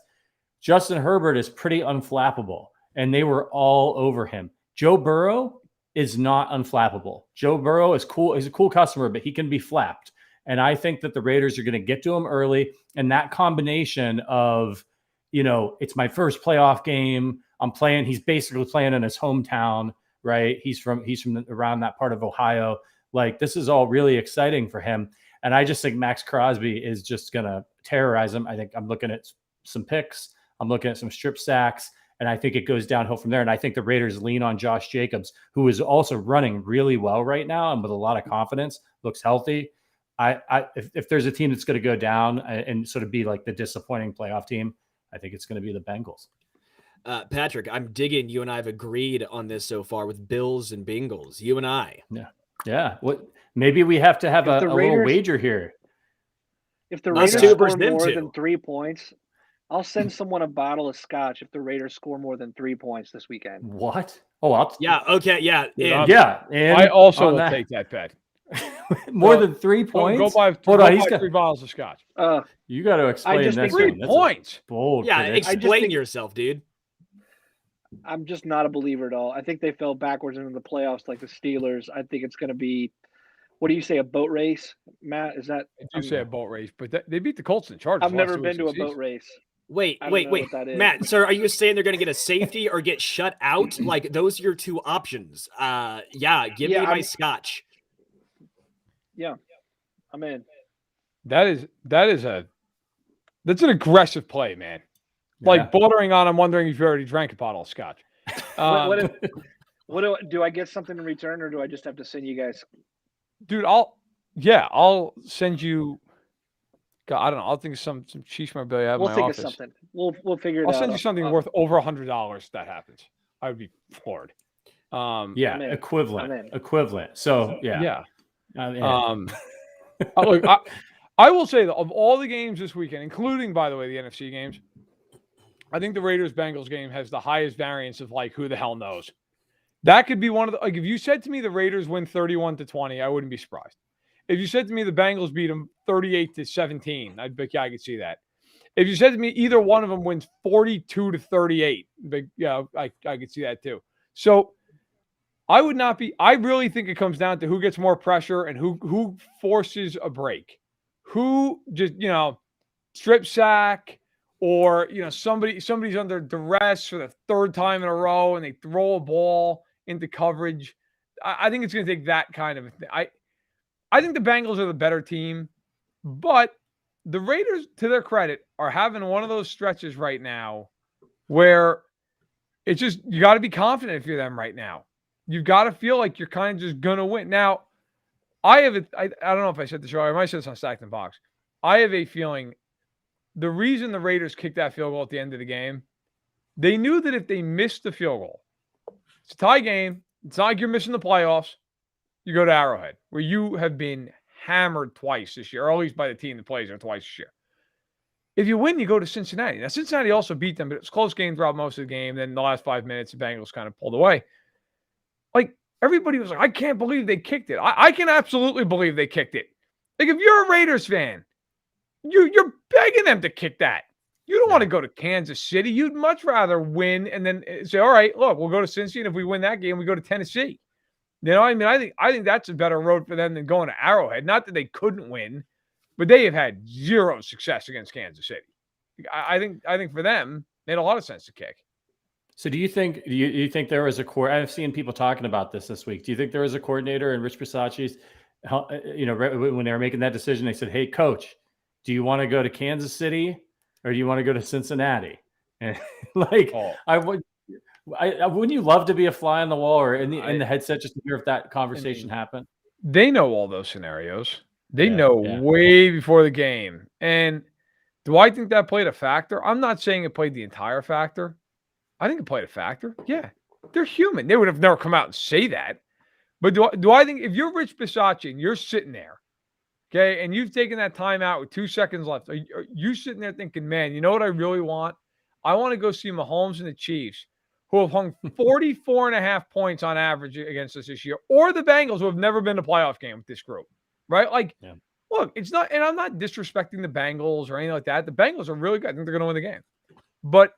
Justin Herbert is pretty unflappable, and they were all over him. Joe Burrow is not unflappable. Joe Burrow is cool. He's a cool customer, but he can be flapped. And I think that the Raiders are going to get to him early. And that combination of, it's my first playoff game. He's basically playing in his hometown, right? He's from around that part of Ohio. Like, this is all really exciting for him. And I just think Max Crosby is just going to terrorize him. I think I'm looking at some picks. I'm looking at some strip sacks. And I think it goes downhill from there. And I think the Raiders lean on Josh Jacobs, who is also running really well right now and with a lot of confidence, looks healthy. If there's a team that's going to go down and sort of be like the disappointing playoff team, I think it's going to be the Bengals. Patrick, I'm digging you and I have agreed on this so far with Bills and Bengals. You and I. Yeah. Maybe we have to have a little wager here. If the Raiders score more than 3 points, I'll send someone a bottle of scotch if the Raiders score more than 3 points this weekend. What? Oh, yeah. Okay. Yeah. And I also will take that bet. More than 3 points? Go buy 3 bottles of scotch. You got to explain this. 3 points. Bold. Yeah, explain yourself, dude. I'm just not a believer at all. I think they fell backwards into the playoffs like the Steelers. I think it's going to be, what do you say, a boat race, Matt? Is that? I do say a boat race, but they beat the Colts and Chargers. I've never been to a boat race. Wait, Matt, sir, are you saying they're going to get a safety or get shut out? Like, those are your 2 options. Give me my scotch. Yeah, I'm in. That's an aggressive play, man. Like bordering on, I'm wondering if you already drank a bottle of scotch. Do I get something in return, or do I just have to send you guys? Dude, I'll send you. God, I don't know. I'll think of some Chiefs memorabilia I have in We'll my think office. of something. We'll figure it I'll out. send you something worth over $100 if that happens. I would be floored. Yeah, I'm in. equivalent. So Yeah. yeah. Look, I will say that of all the games this weekend, including, by the way, the NFC games, I think the Raiders-Bengals game has the highest variance of like who the hell knows. That could be one of the like if you said to me the Raiders win 31-20, I wouldn't be surprised. If you said to me the Bengals beat them 38-17, I'd be I could see that. If you said to me either one of them wins 42-38, I could see that too. So I would not be. I really think it comes down to who gets more pressure and who forces a break, who just strip sack, or somebody's under duress for the third time in a row and they throw a ball into coverage. I think it's going to take that kind of a thing. I think the Bengals are the better team, but the Raiders, to their credit, are having one of those stretches right now where it's just you got to be confident if you're them right now. You've got to feel like you're kind of just going to win. Now, I don't know if I said this earlier. I might have said this on Stacked and Box. I have a feeling the reason the Raiders kicked that field goal at the end of the game, they knew that if they missed the field goal, it's a tie game. It's not like you're missing the playoffs. You go to Arrowhead, where you have been hammered twice this year, or at least by the team that plays there twice this year. If you win, you go to Cincinnati. Now, Cincinnati also beat them, but it was a close game throughout most of the game. Then in the last 5 minutes, the Bengals kind of pulled away. Like, everybody was like, I can't believe they kicked it. I can absolutely believe they kicked it. Like, if you're a Raiders fan, you're begging them to kick that. You don't want to go to Kansas City. You'd much rather win and then say, all right, look, we'll go to Cincy, and if we win that game, we go to Tennessee. You know, I mean, I think that's a better road for them than going to Arrowhead. Not that they couldn't win, but they have had zero success against Kansas City. I think for them, it made a lot of sense to kick. So do you think there was I've seen people talking about this week. Do you think there was a coordinator in Rich Bisaccia's, when they were making that decision, they said, hey, coach, do you want to go to Kansas City or do you want to go to Cincinnati? And wouldn't you love to be a fly on the wall or in the headset just to hear if that conversation happened? They know all those scenarios. They know way before the game. And do I think that played a factor? I'm not saying it played the entire factor. I think it played a factor. Yeah, they're human. They would have never come out and say that. But do I think if you're Rich Bisaccia and you're sitting there, okay, and you've taken that time out with 2 seconds left, are you sitting there thinking, man, you know what I really want? I want to go see Mahomes and the Chiefs, who have hung 44.5 points on average against us this year, or the Bengals, who have never been to a playoff game with this group, right? Like, look, it's not, and I'm not disrespecting the Bengals or anything like that. The Bengals are really good. I think they're going to win the game. But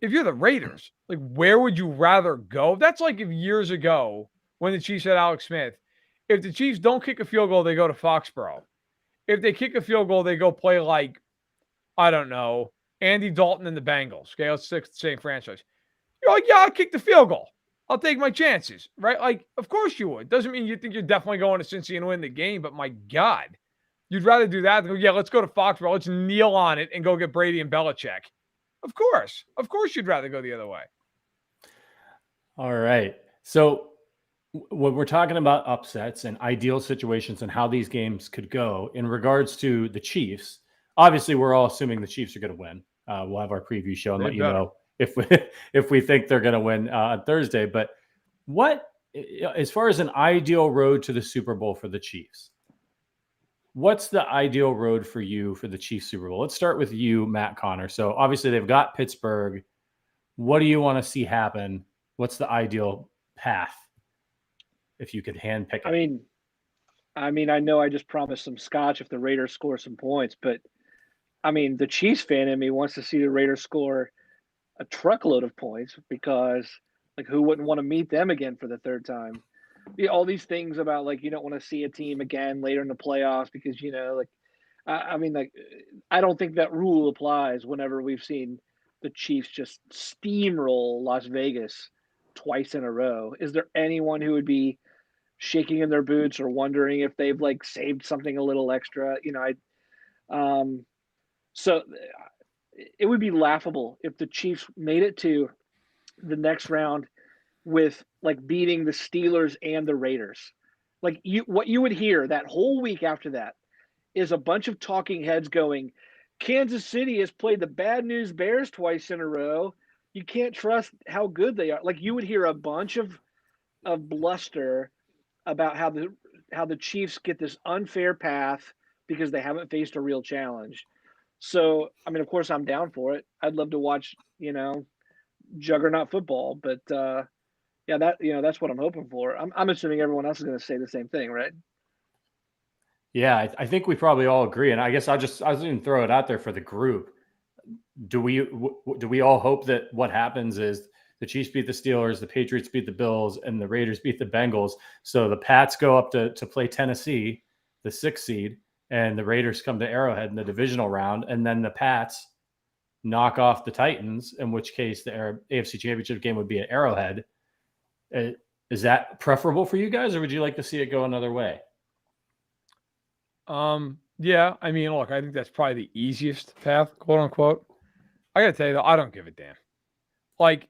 if you're the Raiders, like, where would you rather go? That's like if years ago when the Chiefs had Alex Smith, if the Chiefs don't kick a field goal, they go to Foxborough. If they kick a field goal, they go play like, I don't know, Andy Dalton and the Bengals. Okay, let's stick to the same franchise. You're like, yeah, I'll kick the field goal. I'll take my chances, right? Like, of course you would. Doesn't mean you think you're definitely going to Cincy and win the game, but my God, you'd rather do that than go, yeah, let's go to Foxborough. Let's kneel on it and go get Brady and Belichick. Of course you'd rather go the other way. All right. So when we're talking about upsets and ideal situations and how these games could go in regards to the Chiefs, obviously we're all assuming the Chiefs are going to win. We'll have our preview show and let you know if we think they're going to win on Thursday. But as far as an ideal road to the Super Bowl for the Chiefs, what's the ideal road for you for the Chiefs Super Bowl? Let's start with you, Matt Conner. So obviously they've got Pittsburgh. What do you want to see happen? What's the ideal path if you could handpick it? I mean, I know I just promised some scotch if the Raiders score some points, but I mean, the Chiefs fan in me wants to see the Raiders score a truckload of points because, like, who wouldn't want to meet them again for the third time? All these things about, like, you don't want to see a team again later in the playoffs because, I don't think that rule applies whenever we've seen the Chiefs just steamroll Las Vegas twice in a row. Is there anyone who would be shaking in their boots or wondering if they've, like, saved something a little extra? So it would be laughable if the Chiefs made it to the next round with, like, beating the Steelers and the Raiders. Like, what you would hear that whole week after that is a bunch of talking heads going, Kansas City has played the bad news Bears twice in a row. You can't trust how good they are. Like, you would hear a bunch of bluster about how the Chiefs get this unfair path because they haven't faced a real challenge. So, I mean, of course, I'm down for it. I'd love to watch, juggernaut football, but yeah, that's what I'm hoping for. I'm assuming everyone else is going to say the same thing, right? Yeah, I think we probably all agree, and I guess I was going to throw it out there for the group. Do we all hope that what happens is the Chiefs beat the Steelers, the Patriots beat the Bills, and the Raiders beat the Bengals? So the Pats go up to play Tennessee, the 6th seed, and the Raiders come to Arrowhead in the divisional round, and then the Pats knock off the Titans, in which case the AFC Championship game would be at Arrowhead. Is that preferable for you guys, or would you like to see it go another way? Yeah, I mean, look, I think that's probably the easiest path, quote unquote. I gotta tell you though, I don't give a damn. Like,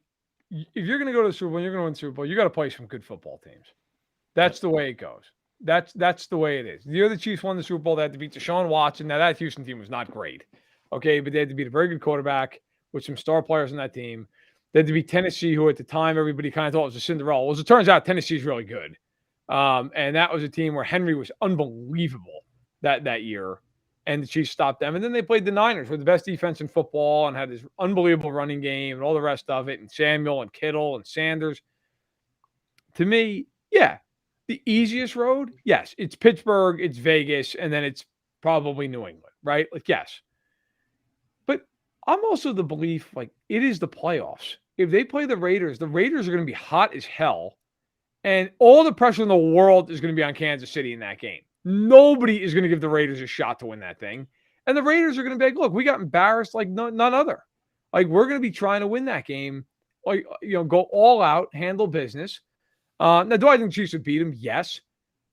if you're gonna go to the Super Bowl, you're gonna win the Super Bowl, you got to play some good football teams. That's the way it goes. That's the way it is. The year the Chiefs won the Super Bowl, they had to beat Deshaun Watson. Now that Houston team was not great, okay, but they had to beat a very good quarterback with some star players on that team. They had to beat Tennessee, who at the time everybody kind of thought was a Cinderella. Well, as it turns out, Tennessee's really good, and that was a team where Henry was unbelievable that year, and the Chiefs stopped them. And then they played the Niners with the best defense in football and had this unbelievable running game and all the rest of it, and Samuel and Kittle and Sanders. To me, yeah, the easiest road, yes, it's Pittsburgh, it's Vegas, and then it's probably New England, right? Like, yes. But I'm also the belief, like, it is the playoffs. If they play the Raiders are going to be hot as hell, and all the pressure in the world is going to be on Kansas City in that game. Nobody is going to give the Raiders a shot to win that thing. And the Raiders are going to be like, look, we got embarrassed like none other. Like, we're going to be trying to win that game. Like, go all out, handle business. Now, do I think Chiefs would beat them? Yes.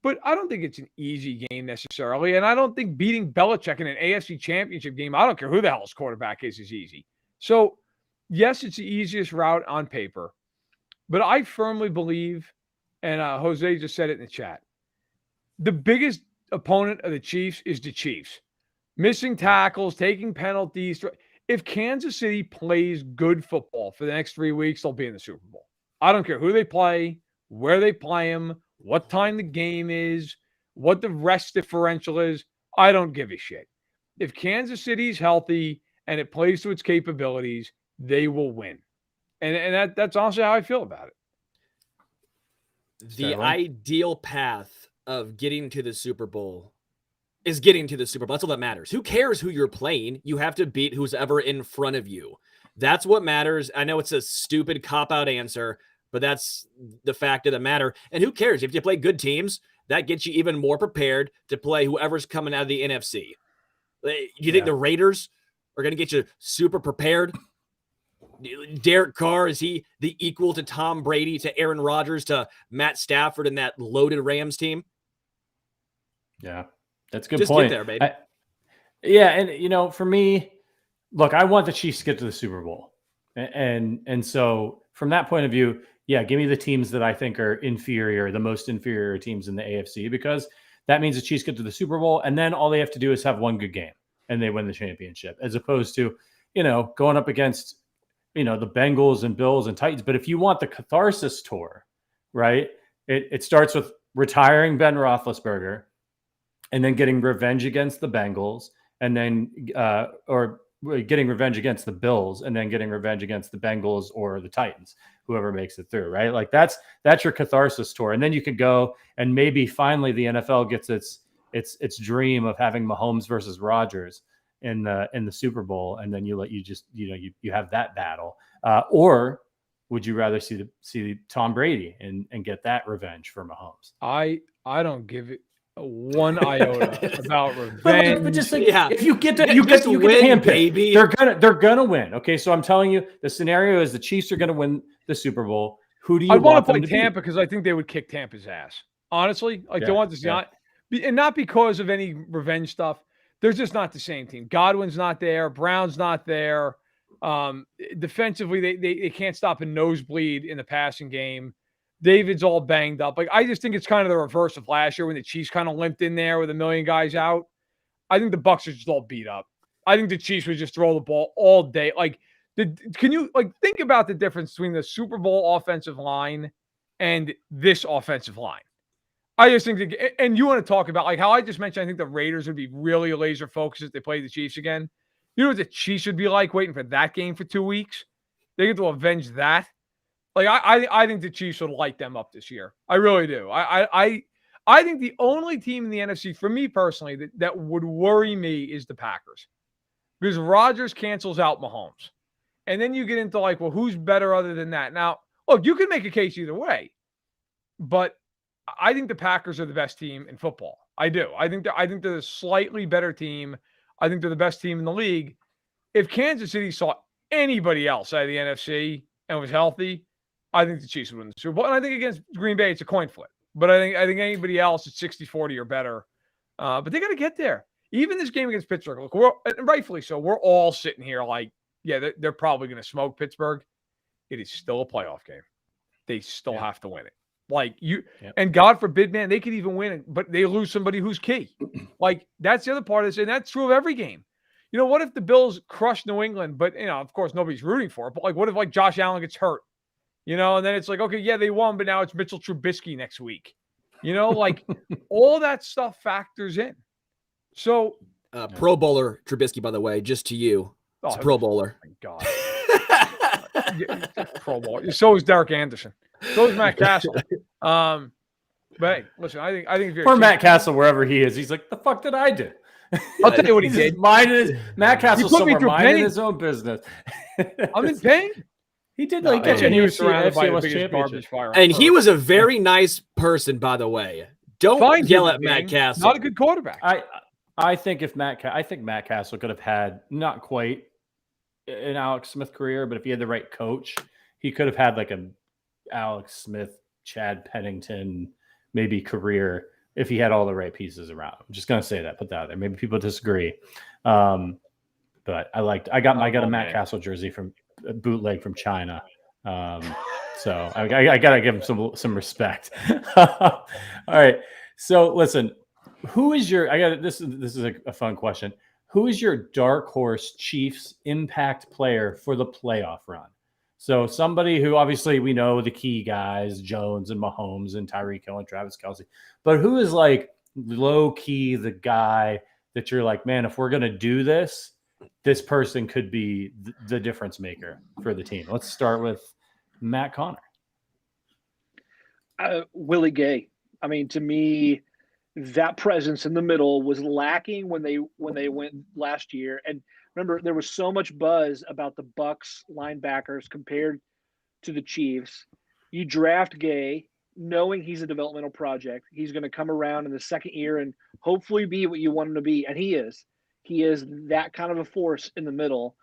But I don't think it's an easy game necessarily. And I don't think beating Belichick in an AFC Championship game, I don't care who the hell's quarterback is easy. So, yes, it's the easiest route on paper. But I firmly believe, and Jose just said it in the chat, the biggest opponent of the Chiefs is the Chiefs. Missing tackles, taking penalties. If Kansas City plays good football for the next 3 weeks, they'll be in the Super Bowl. I don't care who they play, where they play them, what time the game is, what the rest differential is. I don't give a shit. If Kansas City's healthy and it plays to its capabilities, they will win. And that's honestly how I feel about it. The ideal path of getting to the Super Bowl is getting to the Super Bowl. That's all that matters. Who cares who you're playing? You have to beat who's ever in front of you. That's what matters. I know it's a stupid cop-out answer, but that's the fact of the matter. And who cares? If you play good teams, that gets you even more prepared to play whoever's coming out of the NFC. You think the Raiders are going to get you super prepared? Derek Carr, is he the equal to Tom Brady, to Aaron Rodgers, to Matt Stafford and that loaded Rams team? Yeah, that's a good Just point. Get there, baby. And for me, look, I want the Chiefs to get to the Super Bowl, and so from that point of view, yeah, give me the teams that I think are inferior, the most inferior teams in the AFC, because that means the Chiefs get to the Super Bowl, and then all they have to do is have one good game, and they win the championship, as opposed to going up against the Bengals and Bills and Titans. But if you want the catharsis tour, right, it starts with retiring Ben Roethlisberger, and then getting revenge against the Bengals, and then or getting revenge against the Bills, and then getting revenge against the Bengals or the Titans, whoever makes it through, right? Like that's your catharsis tour. And then you could go and maybe finally the NFL gets its dream of having Mahomes versus Rodgers in the Super Bowl, and then you have that battle. Or would you rather see Tom Brady and get that revenge for Mahomes? I don't give it one iota about revenge. But just think, if you get to win, baby. They're gonna win. Okay, so I'm telling you, the scenario is the Chiefs are gonna win the Super Bowl. Who do you want to play to Tampa? Because I think they would kick Tampa's ass. Honestly, they want this not because of any revenge stuff. They're just not the same team. Godwin's not there. Brown's not there. Defensively, they can't stop a nosebleed in the passing game. David's all banged up. Like, I just think it's kind of the reverse of last year when the Chiefs kind of limped in there with a million guys out. I think the Bucs are just all beat up. I think the Chiefs would just throw the ball all day. Like, can you think about the difference between the Super Bowl offensive line and this offensive line? I just think, and you want to talk about like how I just mentioned, I think the Raiders would be really laser focused if they played the Chiefs again. You know what the Chiefs would be like waiting for that game for 2 weeks? They get to avenge that. Like I think the Chiefs would light them up this year. I really do. I think the only team in the NFC for me personally that would worry me is the Packers, because Rodgers cancels out Mahomes, and then you get into like, well, who's better other than that? Now, look, you can make a case either way, but I think the Packers are the best team in football. I do. I think they're the slightly better team. I think they're the best team in the league. If Kansas City saw anybody else out of the NFC and was healthy, I think the Chiefs would win the Super Bowl. And I think against Green Bay, it's a coin flip. But I think anybody else is 60-40 or better. But they got to get there. Even this game against Pittsburgh, look, and rightfully so, we're all sitting here like, yeah, they're probably going to smoke Pittsburgh. It is still a playoff game. They still have to win it. Like and God forbid, man, they could even win it, but they lose somebody who's key. Like, that's the other part of this, and that's true of every game. You know, what if the Bills crush New England, but, of course, nobody's rooting for it, but, like, what if, like, Josh Allen gets hurt? And then it's like, okay, yeah, they won, but now it's Mitchell Trubisky next week. Like, all that stuff factors in. So. Pro Bowler Trubisky, by the way, just to you. It's a Pro Bowler. Oh, my God. Pro Bowler. So is Derek Anderson. So is Matt Castle. But hey, listen, I think if you're poor Matt Castle, wherever he is, he's like, the fuck did I do? I'll tell you what he did. Matt Castle somewhere minding his own business. I'm in pain. He did like get he was AFC surrounded by the West biggest championship. garbage fire. And he was a very nice person, by the way. Don't yell at Matt Castle. Not a good quarterback. I think Matt Castle could have had not quite an Alex Smith career, but if he had the right coach, he could have had like a Alex Smith, Chad Pennington, maybe career if he had all the right pieces around. I'm just gonna say that, put that out there. Maybe people disagree, but I got a Matt Castle jersey from a bootleg from China, so I gotta give him some respect. All right, so listen, who is your? This is a fun question. Who is your dark horse Chiefs impact player for the playoff run? So somebody who obviously we know the key guys, Jones and Mahomes and Tyreek Hill and Travis Kelce, but who is like low key the guy that you're like, man, if we're going to do this, this person could be the difference maker for the team. Let's start with Matt Conner. Willie Gay. I mean, to me, that presence in the middle was lacking when they went last year. And remember, there was so much buzz about the Bucs linebackers compared to the Chiefs. You draft Gay, knowing he's a developmental project. He's going to come around in the second year and hopefully be what you want him to be. And he is. He is that kind of a force in the middle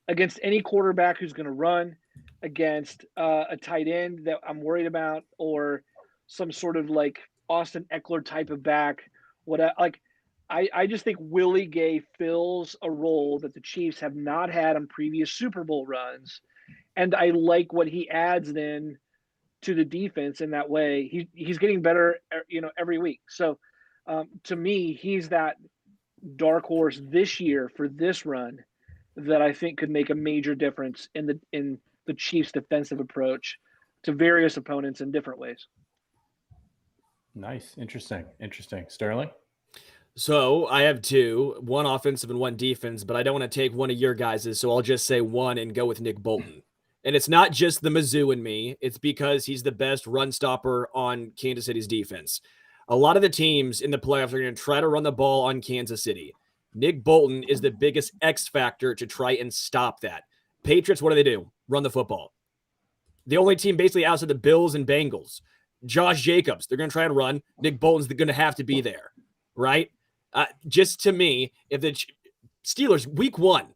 against any quarterback who's going to run, against a tight end that I'm worried about, or some sort of like Austin Eckler type of back. I just think Willie Gay fills a role that the Chiefs have not had on previous Super Bowl runs. And I like what he adds then to the defense in that way. He's getting better, every week. So to me, he's that dark horse this year for this run that I think could make a major difference in the Chiefs' defensive approach to various opponents in different ways. Nice. Interesting. Sterling? So I have two, one offensive and one defense, but I don't want to take one of your guys's, so I'll just say one and go with Nick Bolton. And it's not just the Mizzou in me. It's because he's the best run stopper on Kansas City's defense. A lot of the teams in the playoffs are going to try to run the ball on Kansas City. Nick Bolton is the biggest X factor to try and stop that. Patriots, what do? Run the football. The only team basically outside the Bills and Bengals. Josh Jacobs, they're going to try and run. Nick Bolton's going to have to be there, right? Just to me, if the Steelers, week one,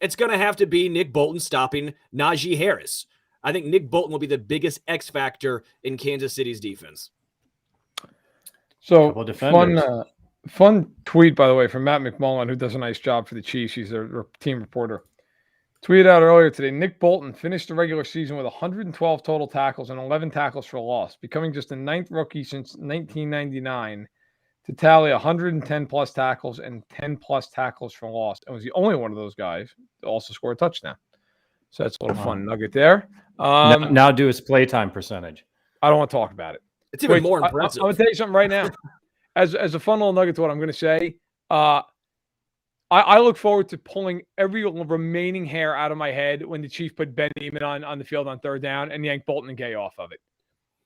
it's going to have to be Nick Bolton stopping Najee Harris. I think Nick Bolton will be the biggest X factor in Kansas City's defense. So fun tweet, by the way, from Matt McMullen, who does a nice job for the Chiefs. He's their team reporter. Tweeted out earlier today, Nick Bolton finished the regular season with 112 total tackles and 11 tackles for loss, becoming just the 9th rookie since 1999 to tally 110 plus tackles and 10 plus tackles for loss, and was the only one of those guys to also score a touchdown. So that's a little fun nugget there. Now do his playtime percentage. I don't want to talk about it. It's even more impressive. I'm going to tell you something right now. As a fun little nugget to what I'm going to say, I look forward to pulling every remaining hair out of my head when the Chiefs put Ben Neiman on the field on third down and yank Bolton and Gay off of it.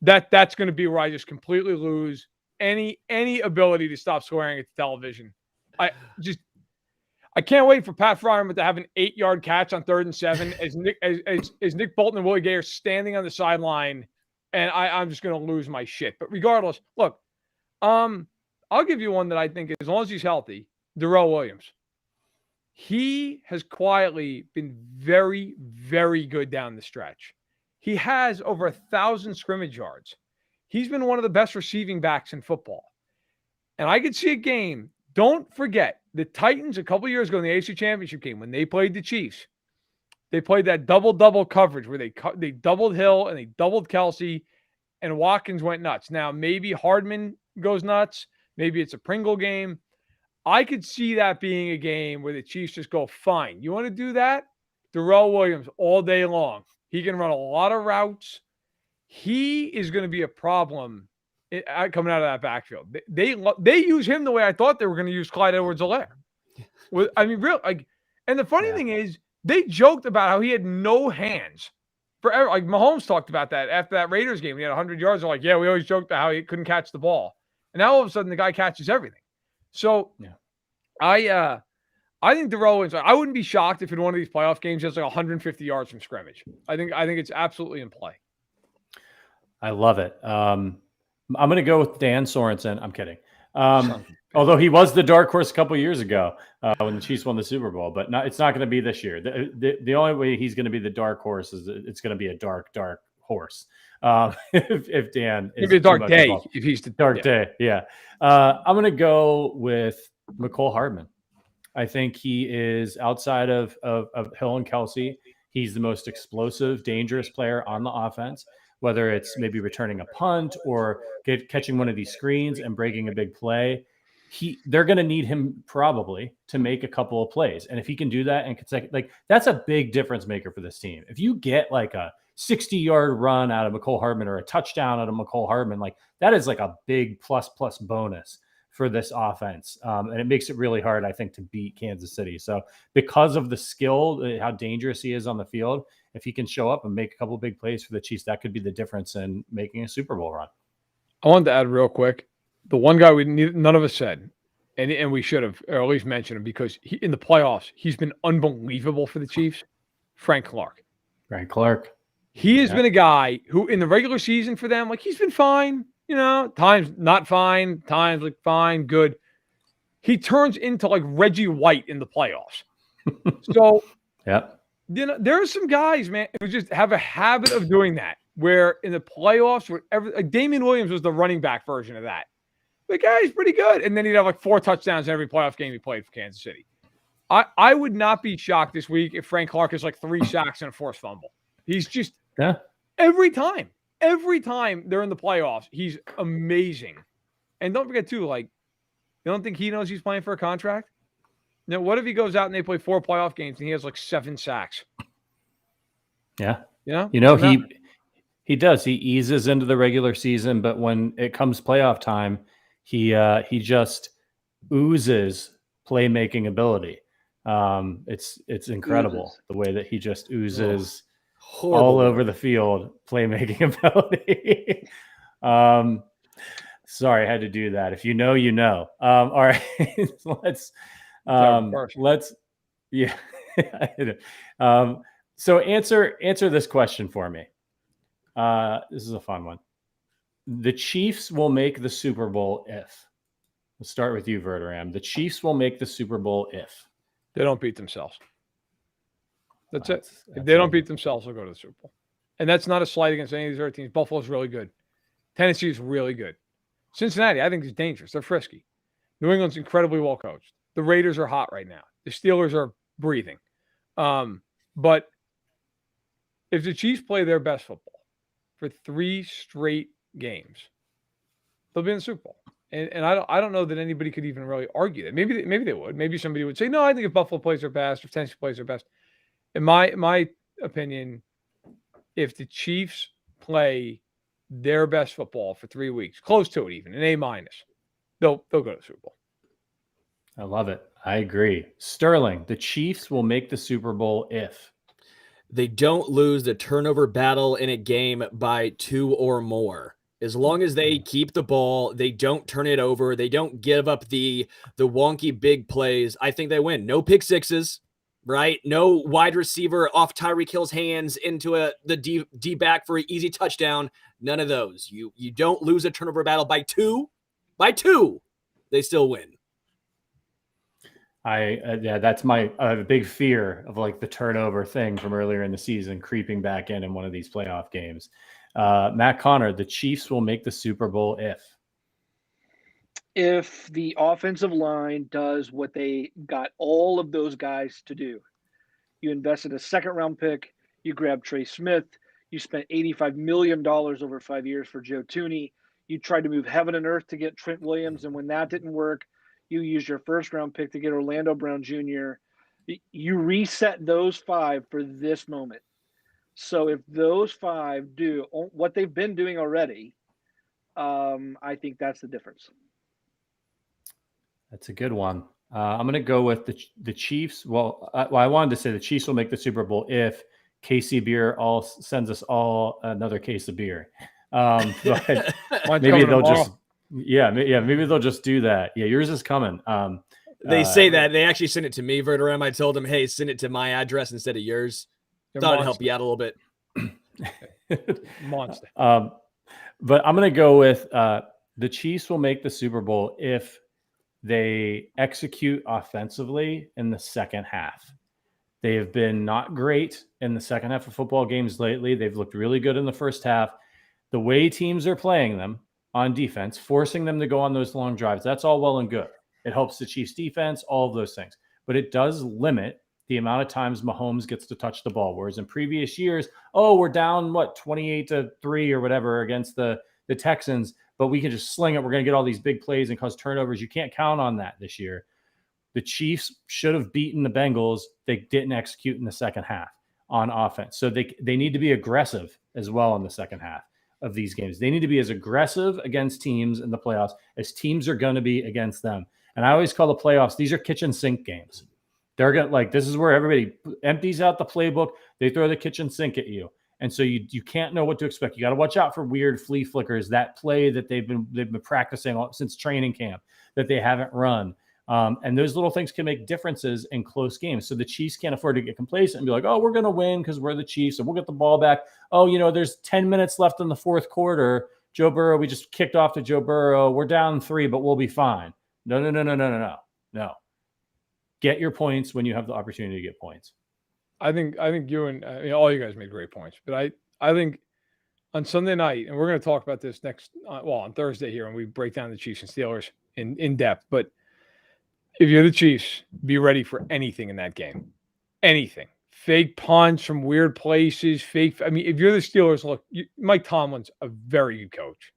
That's going to be where I just completely lose any ability to stop swearing at the television. I can't wait for Pat Fryermuth to have an 8-yard catch on 3rd and 7 as Nick Bolton and Willie Gay are standing on the sideline, and I'm just going to lose my shit. But regardless, look, I'll give you one that I think, as long as he's healthy, Darrell Williams. He has quietly been very, very good down the stretch. He has over 1,000 scrimmage yards. He's been one of the best receiving backs in football. And I could see a game. Don't forget, the Titans a couple years ago in the AFC Championship game, when they played the Chiefs, they played that double-double coverage where they doubled Hill and they doubled Kelsey, and Watkins went nuts. Now, maybe Hardman goes nuts. Maybe it's a Pringle game. I could see that being a game where the Chiefs just go, fine. You want to do that? Darrell Williams all day long. He can run a lot of routes. He is going to be a problem coming out of that backfield. They use him the way I thought they were going to use Clyde Edwards-Helaire. I mean, real like. And the funny thing is, they joked about how he had no hands forever. Like Mahomes talked about that after that Raiders game. He had 100 yards. They're like, yeah, we always joked about how he couldn't catch the ball. And now all of a sudden the guy catches everything. So I think Darrell Williams, I wouldn't be shocked if in one of these playoff games he has like 150 yards from scrimmage. I think it's absolutely in play. I love it. I'm going to go with Dan Sorensen. I'm kidding. Although he was the dark horse a couple years ago when the Chiefs won the Super Bowl, but it's not going to be this year. The only way he's going to be the dark horse is it's going to be a dark horse. If Dan is a dark day, if he's the dark day. Yeah. I'm going to go with McCole Hardman. I think he is outside of Hill and Kelsey. He's the most explosive, dangerous player on the offense, whether it's maybe returning a punt or catching one of these screens and breaking a big play. They're going to need him probably to make a couple of plays. And if he can do that and like that's a big difference maker for this team. If you get like a 60-yard run out of McCole Hardman or a touchdown out of McCole Hardman, like that is like a big plus bonus for this offense. And it makes it really hard, I think, to beat Kansas City. So because of the skill, how dangerous he is on the field, if he can show up and make a couple of big plays for the Chiefs, that could be the difference in making a Super Bowl run. I wanted to add real quick, the one guy none of us said, and we should have, or at least mentioned him, because in the playoffs, he's been unbelievable for the Chiefs, Frank Clark. He has been a guy who in the regular season for them, like he's been fine, times not fine, times like fine, good. He turns into like Reggie White in the playoffs. So, there are some guys, man, who just have a habit of doing that, where in the playoffs, like Damian Williams was the running back version of that. The guy's pretty good. And then he'd have like 4 touchdowns in every playoff game he played for Kansas City. I would not be shocked this week if Frank Clark has like 3 sacks and a forced fumble. He's just every time they're in the playoffs, he's amazing. And don't forget too, like, you don't think he knows he's playing for a contract? Now, what if he goes out and they play 4 playoff games and he has like 7 sacks? Yeah. Yeah. He does. He eases into the regular season, but when it comes playoff time, he just oozes playmaking ability. It's incredible the way that he just oozes all over the field playmaking ability. Sorry, I had to do that. If you know, you know. All right, so answer this question for me. This is a fun one. The Chiefs will make the Super Bowl if. Let's start with you, Verderame. The Chiefs will make the Super Bowl if they don't beat themselves. That's it. If they don't beat themselves, they'll go to the Super Bowl. And that's not a slight against any of these other teams. Buffalo's really good. Tennessee is really good. Cincinnati, I think, is dangerous. They're frisky. New England's incredibly well coached. The Raiders are hot right now. The Steelers are breathing. But if the Chiefs play their best football for 3 straight games, they'll be in the Super Bowl. And I don't know that anybody could even really argue that. Maybe they would. Maybe somebody would say, no, I think if Buffalo plays their best, or Tennessee plays their best. In my opinion, if the Chiefs play their best football for 3 weeks, close to it even, an A-, they'll go to the Super Bowl. I love it. I agree. Sterling, the Chiefs will make the Super Bowl if they don't lose the turnover battle in a game by 2 or more. As long as they keep the ball, they don't turn it over, they don't give up the wonky big plays, I think they win. No pick sixes, right? No wide receiver off Tyreek Hill's hands into the D back for an easy touchdown. None of those. You don't lose a turnover battle by two. By 2, they still win. That's my big fear of like the turnover thing from earlier in the season creeping back in one of these playoff games. Matt Conner, the Chiefs will make the Super Bowl if the offensive line does what they got all of those guys to do. You invested a second-round pick. You grabbed Trey Smith. You spent $85 million over 5 years for Joe Thuney. You tried to move heaven and earth to get Trent Williams, and when that didn't work, you used your first-round pick to get Orlando Brown Jr. You reset those 5 for this moment. So if those 5 do what they've been doing already, I think that's the difference. That's a good one. I'm going to go with the Chiefs. Well, I wanted to say the Chiefs will make the Super Bowl if KC Beer sends us all another case of beer. But maybe they'll just, maybe they'll just do that. Yeah, yours is coming. They say that. They actually sent it to me, Verderame. I told them, hey, send it to my address instead of yours. Thought it'd help you out a little bit. Monster. But I'm going to go with the Chiefs will make the Super Bowl if they execute offensively in the second half. They have been not great in the second half of football games lately. They've looked really good in the first half. The way teams are playing them on defense, forcing them to go on those long drives, that's all well and good. It helps the Chiefs defense, all of those things. But it does limit the amount of times Mahomes gets to touch the ball. Whereas in previous years, we're down, 28-3 or whatever against the Texans, but we can just sling it. We're going to get all these big plays and cause turnovers. You can't count on that this year. The Chiefs should have beaten the Bengals. They didn't execute in the second half on offense. So they need to be aggressive as well in the second half of these games. They need to be as aggressive against teams in the playoffs as teams are going to be against them. And I always call the playoffs, these are kitchen sink games. They're going this is where everybody empties out the playbook. They throw the kitchen sink at you. And so you can't know what to expect. You got to watch out for weird flea flickers, that play that they've been practicing since training camp that they haven't run. And those little things can make differences in close games. So the Chiefs can't afford to get complacent and be like, we're going to win because we're the Chiefs and we'll get the ball back. There's 10 minutes left in the fourth quarter. Joe Burrow, we just kicked off to Joe Burrow. We're down 3, but we'll be fine. No. Get your points when you have the opportunity to get points. I think you and all you guys made great points, but I think on Sunday night, and we're going to talk about this on Thursday here when we break down the Chiefs and Steelers in depth, but if you're the Chiefs, be ready for anything in that game. Anything. Fake punts from weird places, if you're the Steelers, look, Mike Tomlin's a very good coach.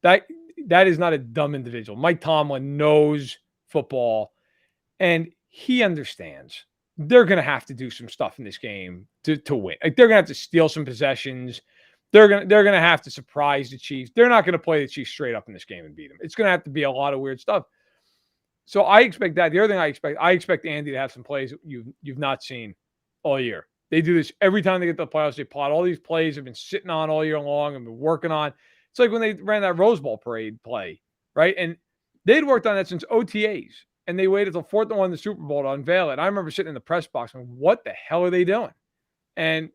That is not a dumb individual. Mike Tomlin knows football, and he understands they're going to have to do some stuff in this game to win. They're going to have to steal some possessions. They're going to have to surprise the Chiefs. They're not going to play the Chiefs straight up in this game and beat them. It's going to have to be a lot of weird stuff. So I expect that. The other thing I expect Andy to have some plays you've not seen all year. They do this every time they get to the playoffs. They plot all these plays they've been sitting on all year long and been working on. It's like when they ran that Rose Bowl parade play, right? And they'd worked on that since OTAs. And they waited till 4th and 1 in the Super Bowl to unveil it. I remember sitting in the press box and what the hell are they doing? And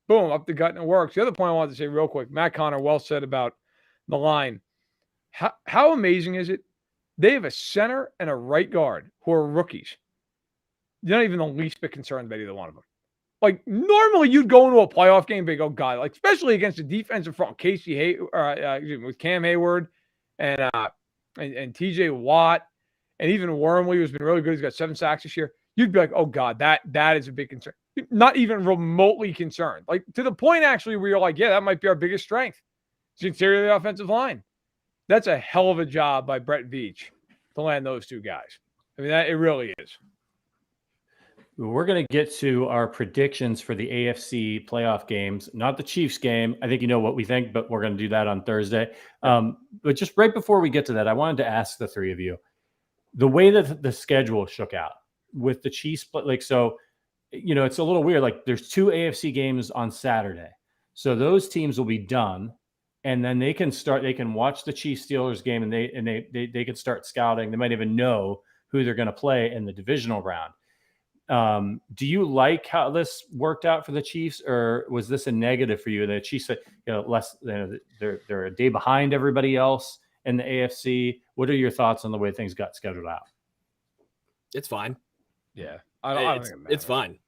boom, up the gut and it works. The other point I wanted to say real quick, Matt Conner well said about the line. How amazing is it? They have a center and a right guard who are rookies. You're not even the least bit concerned about either one of them. Like normally you'd go into a playoff game and go, God, like especially against the defensive front, with Cam Hayward and TJ Watt. And even Wormley, who's been really good, he's got 7 sacks this year. You'd be like, oh, God, that is a big concern. Not even remotely concerned. Like, to the point, actually, where you're like, yeah, that might be our biggest strength. It's the interior of the offensive line. That's a hell of a job by Brett Veach to land those two guys. I mean, it really is. We're going to get to our predictions for the AFC playoff games, not the Chiefs game. I think you know what we think, but we're going to do that on Thursday. But just right before we get to that, I wanted to ask the three of you, the way that the schedule shook out with the Chiefs, like, so, it's a little weird. Like, there's 2 AFC games on Saturday. So those teams will be done, and then they can watch the Chiefs Steelers game, and they can start scouting. They might even know who they're going to play in the divisional round. Do you like how this worked out for the Chiefs, or was this a negative for you? The Chiefs, they're a day behind everybody else in the AFC. What are your thoughts on the way things got scheduled out? It's fine. Yeah, I don't think it's fine.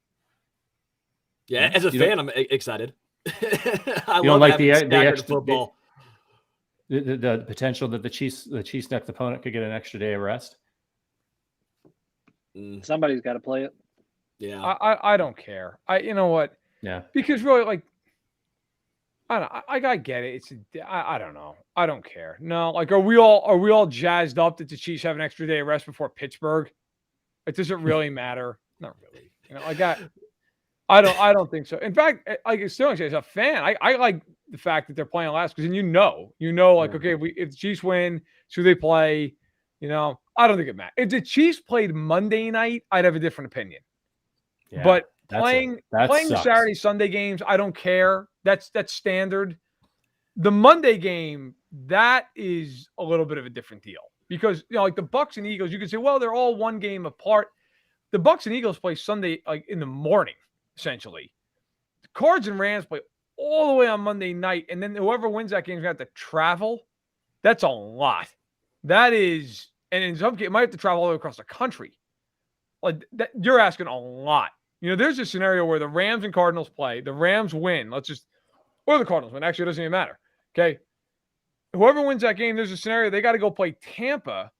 Yeah, as a fan, I'm excited. I love like the extra football. The potential that the Chiefs' next opponent could get an extra day of rest. Somebody's got to play it. Yeah, I don't care. You know what? Yeah, because really, like, I don't know. I get it. I don't know. I don't care. No, like, are we all jazzed up that the Chiefs have an extra day of rest before Pittsburgh? Like, does it really matter? Not really. I don't think so. In fact, like Sterling says, as a fan, I like the fact that they're playing last, because then like, okay, if the Chiefs win, so they play. I don't think it matters. If the Chiefs played Monday night, I'd have a different opinion. Yeah, but playing the Saturday, Sunday games, I don't care. That's standard. The Monday game, that is a little bit of a different deal, because like the Bucs and Eagles, you can say, well, they're all one game apart. The Bucs and Eagles play Sunday, like in the morning, essentially. The Cards and Rams play all the way on Monday night, and then whoever wins that game is going to have to travel. That's a lot. That is, and in some cases, you might have to travel all the way across the country. Like that, you're asking a lot. There's a scenario where the Rams and Cardinals play. The Rams win. Or the Cardinals win. Actually, it doesn't even matter. Okay. Whoever wins that game, there's a scenario they got to go play Tampa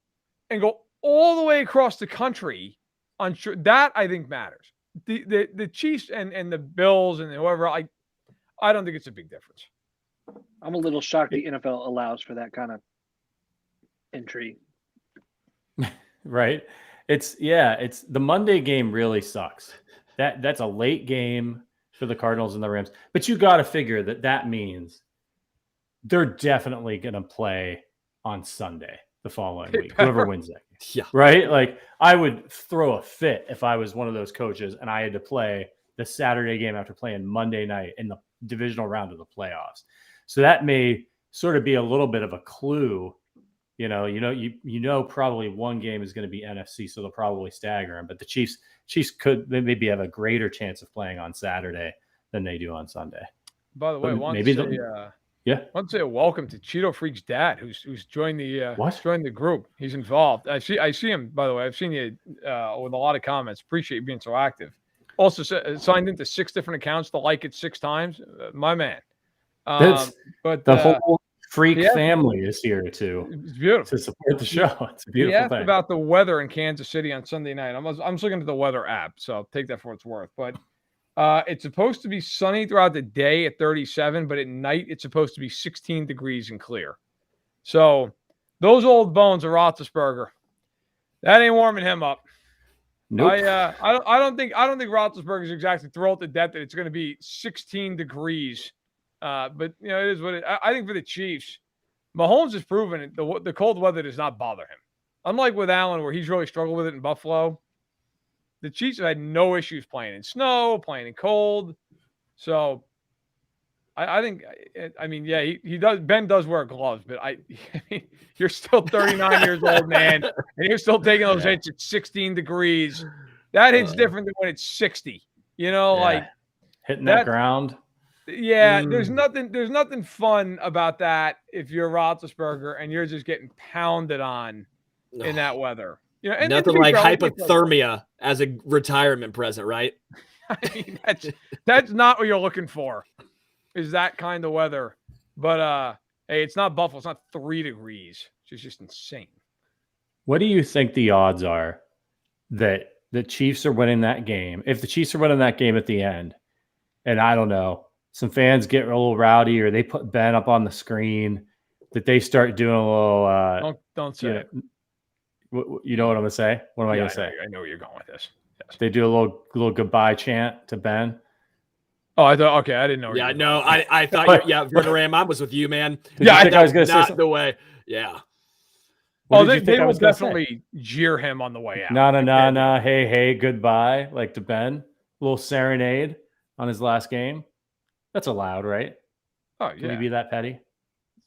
and go all the way across the country. That I think matters. The Chiefs and the Bills and whoever, I don't think it's a big difference. I'm a little shocked the NFL allows for that kind of intrigue. Right. It's the Monday game really sucks. That's a late game for the Cardinals and the Rams, but you got to figure that means they're definitely going to play on Sunday the following week, whoever wins that game. Yeah. Right. Like, I would throw a fit if I was one of those coaches and I had to play the Saturday game after playing Monday night in the divisional round of the playoffs. So that may sort of be a little bit of a clue. Probably one game is going to be NFC, so they'll probably stagger them. But the Chiefs could maybe have a greater chance of playing on Saturday than they do on Sunday. By the way, I want to say a welcome to Cheeto Freak's dad, who's joined the group. He's involved. I see him. By the way, I've seen you with a lot of comments. Appreciate you being so active. Also signed into 6 different accounts to like it 6 times. My man. But the whole Freak family is here it's beautiful to support the show. It's a beautiful thing. About the weather in Kansas City on Sunday night. I'm just looking at the weather app, so I'll take that for what it's worth. But it's supposed to be sunny throughout the day at 37, but at night it's supposed to be 16 degrees and clear. So those old bones of Roethlisberger, that ain't warming him up. Nope. I don't think Roethlisberger is exactly thrilled to death that it's going to be 16 degrees. But it is what I think for the Chiefs, Mahomes has proven it. The cold weather does not bother him. Unlike with Allen, where he's really struggled with it in Buffalo, the Chiefs have had no issues playing in snow, playing in cold. So I think, he does. Ben does wear gloves, but you're still 39 years old, man, and you're still taking those hits at 16 degrees. That hit's different than when it's 60. Like hitting that ground. Yeah, there's nothing fun about that if you're Roethlisberger and you're just getting pounded on in that weather. And nothing like hypothermia as a retirement present, right? That's not what you're looking for, is that kind of weather. But hey, it's not Buffalo. It's not 3 degrees. It's just insane. What do you think the odds are that the Chiefs are winning that game? If the Chiefs are winning that game at the end, and I don't know, some fans get a little rowdy or they put Ben up on the screen, that they start doing a little. Don't say it. You know what I'm gonna say? What am I gonna say? I know where you're going with this. Yes. They do a little goodbye chant to Ben. Oh, I thought. Okay, I didn't know. Yeah, no, I thought. Verderame, I was with you, man. I think I was gonna say something. The way. Yeah. They will definitely jeer him on the way out. Na, hey, goodbye, like to Ben. A little serenade on his last game. That's allowed, right? Oh, yeah. Can we be that petty?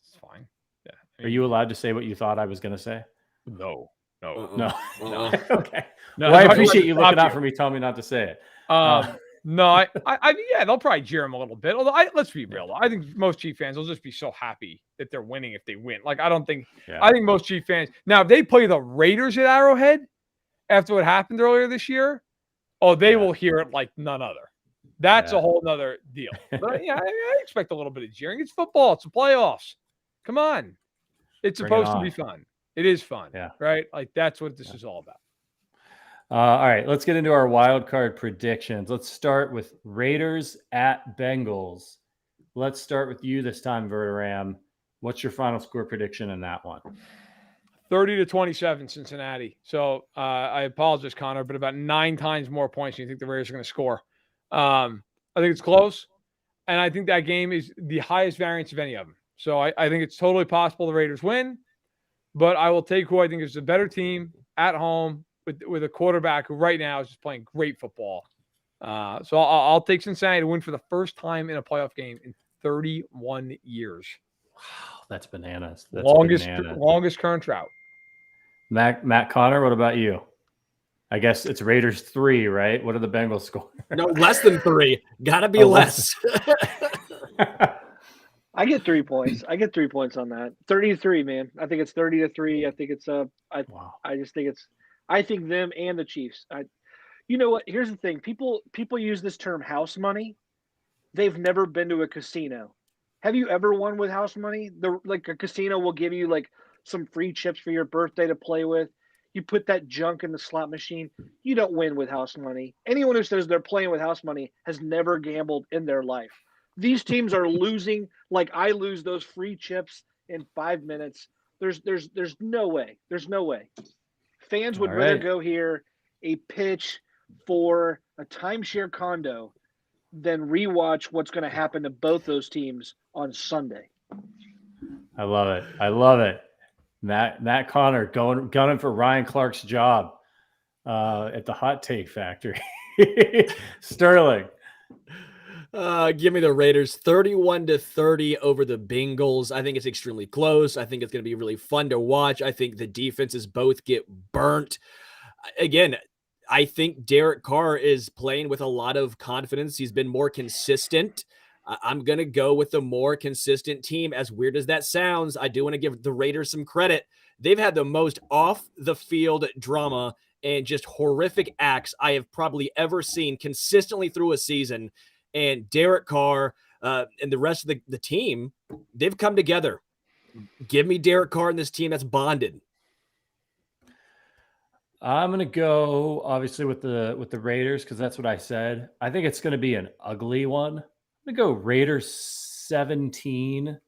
It's fine. Yeah. Are you allowed to say what you thought I was going to say? No. Okay. No, well, I appreciate you looking out for me, telling me not to say it. No, they'll probably jeer him a little bit. Although, let's be real. I think most Chief fans will just be so happy that they're winning if they win. Like, I think most Chief fans now, if they play the Raiders at Arrowhead after what happened earlier this year, they will hear it like none other. That's a whole nother deal. But I expect a little bit of jeering. It's football. It's the playoffs. Come on, it's supposed to be fun. It is fun, right? Like that's what this is all about. All right, let's get into our wild card predictions. Let's start with Raiders at Bengals. Let's start with you this time, Verderame. What's your final score prediction in that one? 30-27 Cincinnati. So I apologize, Connor, but about 9 times more points than you think the Raiders are going to score. I think it's close, and I think that game is the highest variance of any of them. So I think it's totally possible the Raiders win, but I will take who I think is the better team at home with a quarterback who right now is just playing great football. So I'll take Cincinnati to win for the first time in a playoff game in 31 years. Wow, that's bananas. That's longest current drought. Matt Conner, what about you? I guess it's Raiders 3, right? What are the Bengals score? No, less than 3. Gotta be less. I get 3 points. I get 3 points on that. 30-3, man. I think it's 30-3. I think it's I just think it's. I think them and the Chiefs. You know what? Here's the thing. People use this term house money. They've never been to a casino. Have you ever won with house money? Like a casino will give you like some free chips for your birthday to play with. You put that junk in the slot machine. You don't win with house money. Anyone who says they're playing with house money has never gambled in their life. These teams are losing like I lose those free chips in 5 minutes. There's no way. There's no way. Fans would rather go hear a pitch for a timeshare condo than rewatch what's going to happen to both those teams on Sunday. I love it. Matt Conner gunning for Ryan Clark's job at the Hot Take Factory. Sterling. Give me the Raiders 31-30 over the Bengals. I think it's extremely close. I think it's going to be really fun to watch. I think the defenses both get burnt. Again, I think Derek Carr is playing with a lot of confidence. He's been more consistent. I'm going to go with the more consistent team. As weird as that sounds, I do want to give the Raiders some credit. They've had the most off-the-field drama and just horrific acts I have probably ever seen consistently through a season. And Derek Carr and the rest of the team, they've come together. Give me Derek Carr and this team that's bonded. I'm going to go, obviously, with the Raiders because that's what I said. I think it's going to be an ugly one. I'm going to go Raiders 17.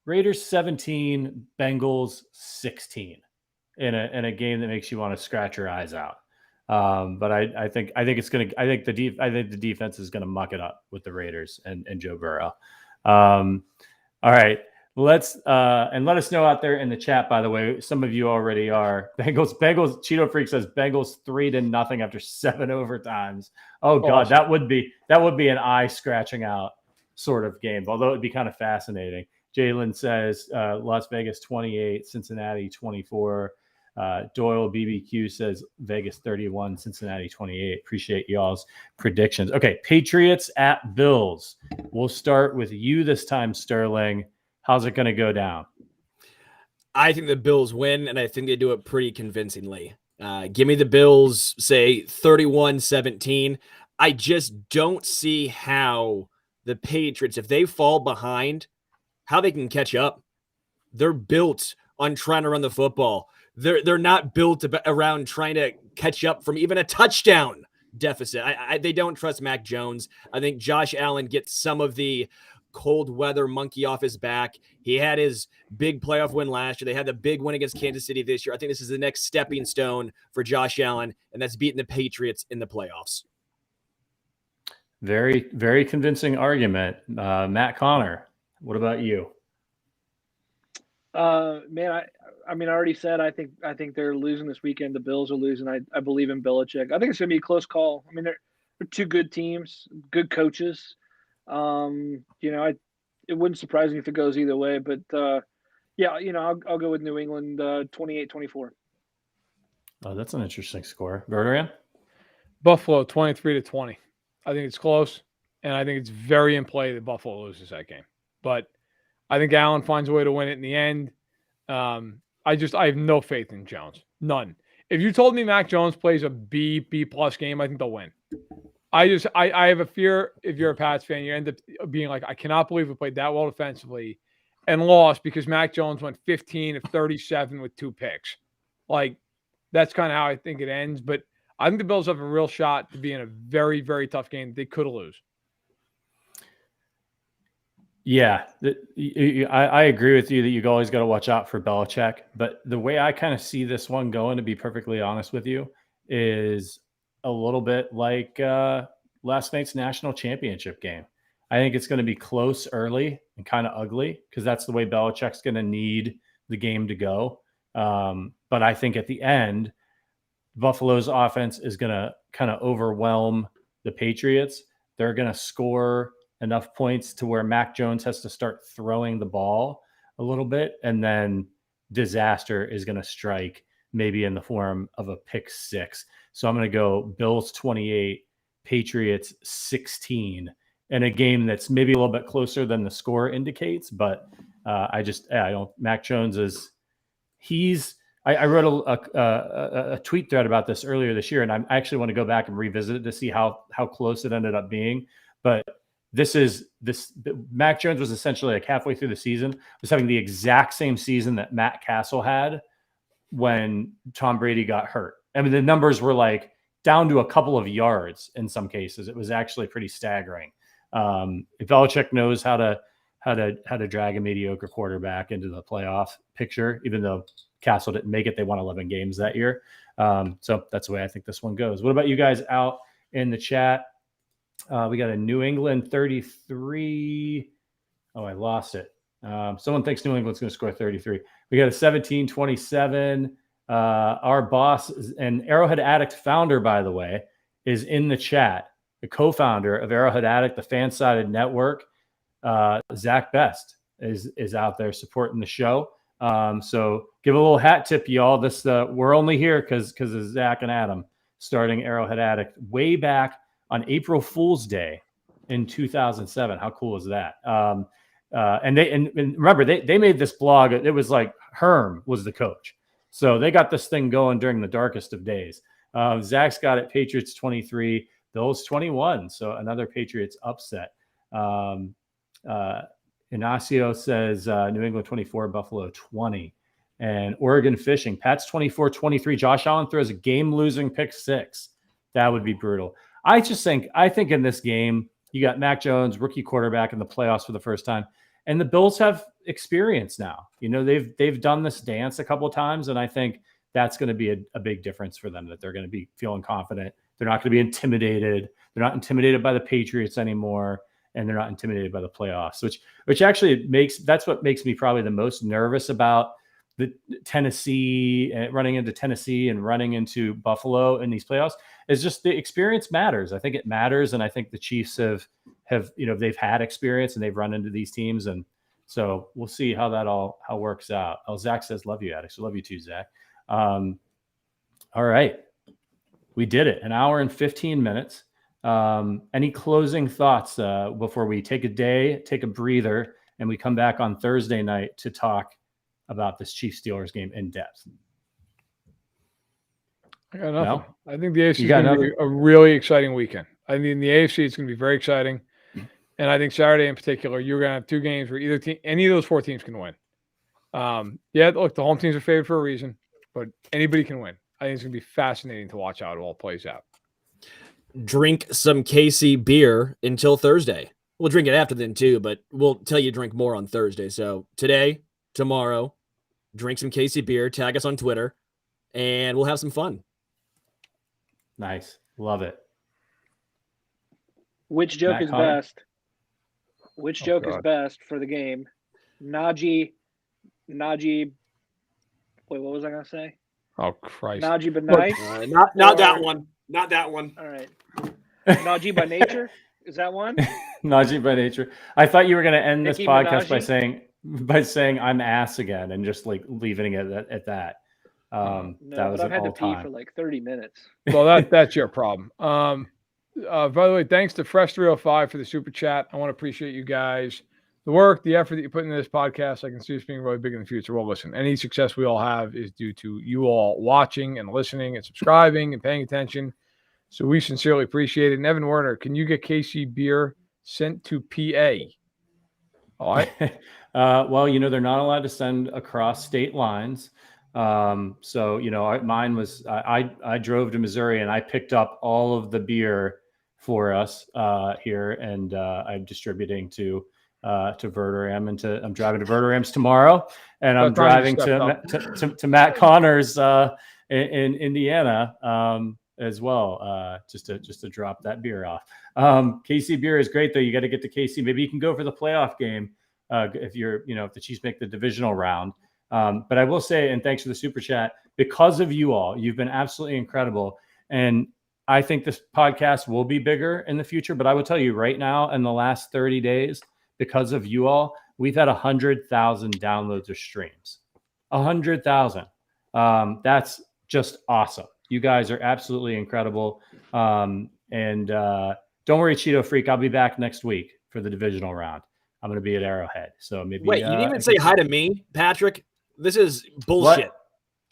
Raiders 17, Bengals 16 in a game that makes you want to scratch your eyes out. But I think the defense is going to muck it up with the Raiders and Joe Burrow. All right, let us know out there in the chat. By the way, some of you already are Bengals. Cheeto Freak says Bengals 3-0 after 7 overtimes. Oh God, that would be an eye scratching out sort of game. Although it'd be kind of fascinating. Jalen says Las Vegas 28, Cincinnati 24. Doyle BBQ says Vegas 31, Cincinnati 28. Appreciate y'all's predictions. Okay, Patriots at Bills. We'll start with you this time, Sterling. How's it going to go down? I think the Bills win, and I think they do it pretty convincingly. Give me the Bills, say 31-17. I just don't see how the Patriots, if they fall behind, how they can catch up. They're built on trying to run the football. They're not built around trying to catch up from even a touchdown deficit. They don't trust Mac Jones. I think Josh Allen gets some of the cold weather monkey off his back. He had his big playoff win last year. They had the big win against Kansas City this year. I think this is the next stepping stone for Josh Allen, and that's beating the Patriots in the playoffs. Very, very convincing argument. Matt Conner, what about you? Man, I mean, I already said I think they're losing this weekend. The Bills are losing. I believe in Belichick. I think it's gonna be a close call. I mean, they're two good teams, good coaches. It wouldn't surprise me if it goes either way. But yeah, I'll go with New England 28-24. Oh, that's an interesting score. Verderame? Buffalo 23-20. I think it's close, and I think it's very in play that Buffalo loses that game. But I think Allen finds a way to win it in the end. I have no faith in Jones. None. If you told me Mac Jones plays a B+ game, I think they'll win. I have a fear if you're a Pats fan, you end up being like, I cannot believe we played that well defensively and lost because Mac Jones went 15 of 37 with 2 picks. Like, that's kind of how I think it ends. But I think the Bills have a real shot to be in a very, very tough game they could lose. Yeah, I agree with you that you always got to watch out for Belichick. But the way I kind of see this one going, to be perfectly honest with you, is a little bit like last night's national championship game. I think it's going to be close early and kind of ugly because that's the way Belichick's going to need the game to go. But I think at the end, Buffalo's offense is going to kind of overwhelm the Patriots. They're going to score enough points to where Mac Jones has to start throwing the ball a little bit, and then disaster is going to strike, maybe in the form of a pick 6. So I'm going to go Bills 28, Patriots 16, in a game that's maybe a little bit closer than the score indicates. But I don't. Mac Jones is I wrote a tweet thread about this earlier this year, and I actually want to go back and revisit it to see how close it ended up being. But Mac Jones was essentially like halfway through the season was having the exact same season that Matt Castle had when Tom Brady got hurt. I mean, the numbers were like down to a couple of yards in some cases. It was actually pretty staggering. If Belichick knows how to drag a mediocre quarterback into the playoff picture, even though Castle didn't make it, they won 11 games that year. So that's the way I think this one goes. What about you guys out in the chat? We got a New England 33. Oh, I lost it. Someone thinks New England's going to score 33. We got a 17-27. Our boss and Arrowhead Addict founder, by the way, is in the chat. The co-founder of Arrowhead Addict, the fan-sided network, Zach Best, is out there supporting the show. So give a little hat tip, y'all. We're only here because of Zach and Adam starting Arrowhead Addict way back on April Fool's Day in 2007. How cool is that? And remember, they made this blog. It was like Herm was the coach. So they got this thing going during the darkest of days. Zach's got it, Patriots 23, Bills 21. So another Patriots upset. Inacio says New England 24, Buffalo 20. And Oregon Fishing, Pats 24-23. Josh Allen throws a game-losing pick 6. That would be brutal. I think in this game, you got Mac Jones, rookie quarterback in the playoffs for the first time. And the Bills have experience now. They've done this dance a couple of times, and I think that's going to be a big difference for them, that they're going to be feeling confident. They're not going to be intimidated. They're not intimidated by the Patriots anymore, and they're not intimidated by the playoffs, which actually that's what makes me probably the most nervous about the Tennessee, running into Tennessee and running into Buffalo in these playoffs, is just the experience matters. I think it matters. And I think the Chiefs have, they've had experience and they've run into these teams. And so we'll see how that all works out. Oh, Zach says, love you, Addicts. I love you too, Zach. All right. We did it. 1 hour and 15 minutes. Any closing thoughts before we take a breather, and we come back on Thursday night to talk about this Chiefs-Steelers game in depth? I got nothing. No? I think the AFC is going to be a really exciting weekend. I mean, the AFC is going to be very exciting. And I think Saturday in particular, you're going to have 2 games where any of those 4 teams can win. Look, the home teams are favored for a reason, but anybody can win. I think it's going to be fascinating to watch how it all plays out. Drink some KC beer until Thursday. We'll drink it after then too, but we'll tell you to drink more on Thursday. So today, tomorrow, drink some KC beer, tag us on Twitter, and we'll have some fun. Nice. Love it. Which joke Matt is Conner? best? Which joke is God. best for the game? Najee. Wait, what was I gonna say? Oh Christ! Najee by night. Not that one. Not that one. All right. Najee by nature. Is that one? Najee by nature. I thought you were going to end this Nicki podcast Minaj? by saying I'm ass again and just like leaving it at that. No, that was but I've an had to pee all-time. for like 30 minutes. Well, that's your problem. By the way, thanks to Fresh305 for the super chat. I want to appreciate you guys, the work, the effort that you put into this podcast. I can see us being really big in the future. Well, listen, any success we all have is due to you all watching and listening and subscribing and paying attention. So we sincerely appreciate it. And Evan Werner, can you get KC beer sent to PA? All right. Well, they're not allowed to send across state lines. So, mine was, I drove to Missouri and I picked up all of the beer for us here, and I'm distributing to Verderame, and I'm driving to Verderame's tomorrow, and I'm driving to Matt Conner's in Indiana as well, just to drop that beer off. KC beer is great though. You got to get to KC. Maybe you can go for the playoff game if if the Chiefs make the divisional round. But I will say, and thanks for the super chat, because of you all, you've been absolutely incredible. And I think this podcast will be bigger in the future, but I will tell you right now, in the last 30 days, because of you all, we've had 100,000 downloads or streams. 100,000. That's just awesome. You guys are absolutely incredible. And don't worry, Cheeto Freak, I'll be back next week for the divisional round. I'm going to be at Arrowhead. So maybe. Wait, you didn't even say hi to me, Patrick. This is bullshit. What?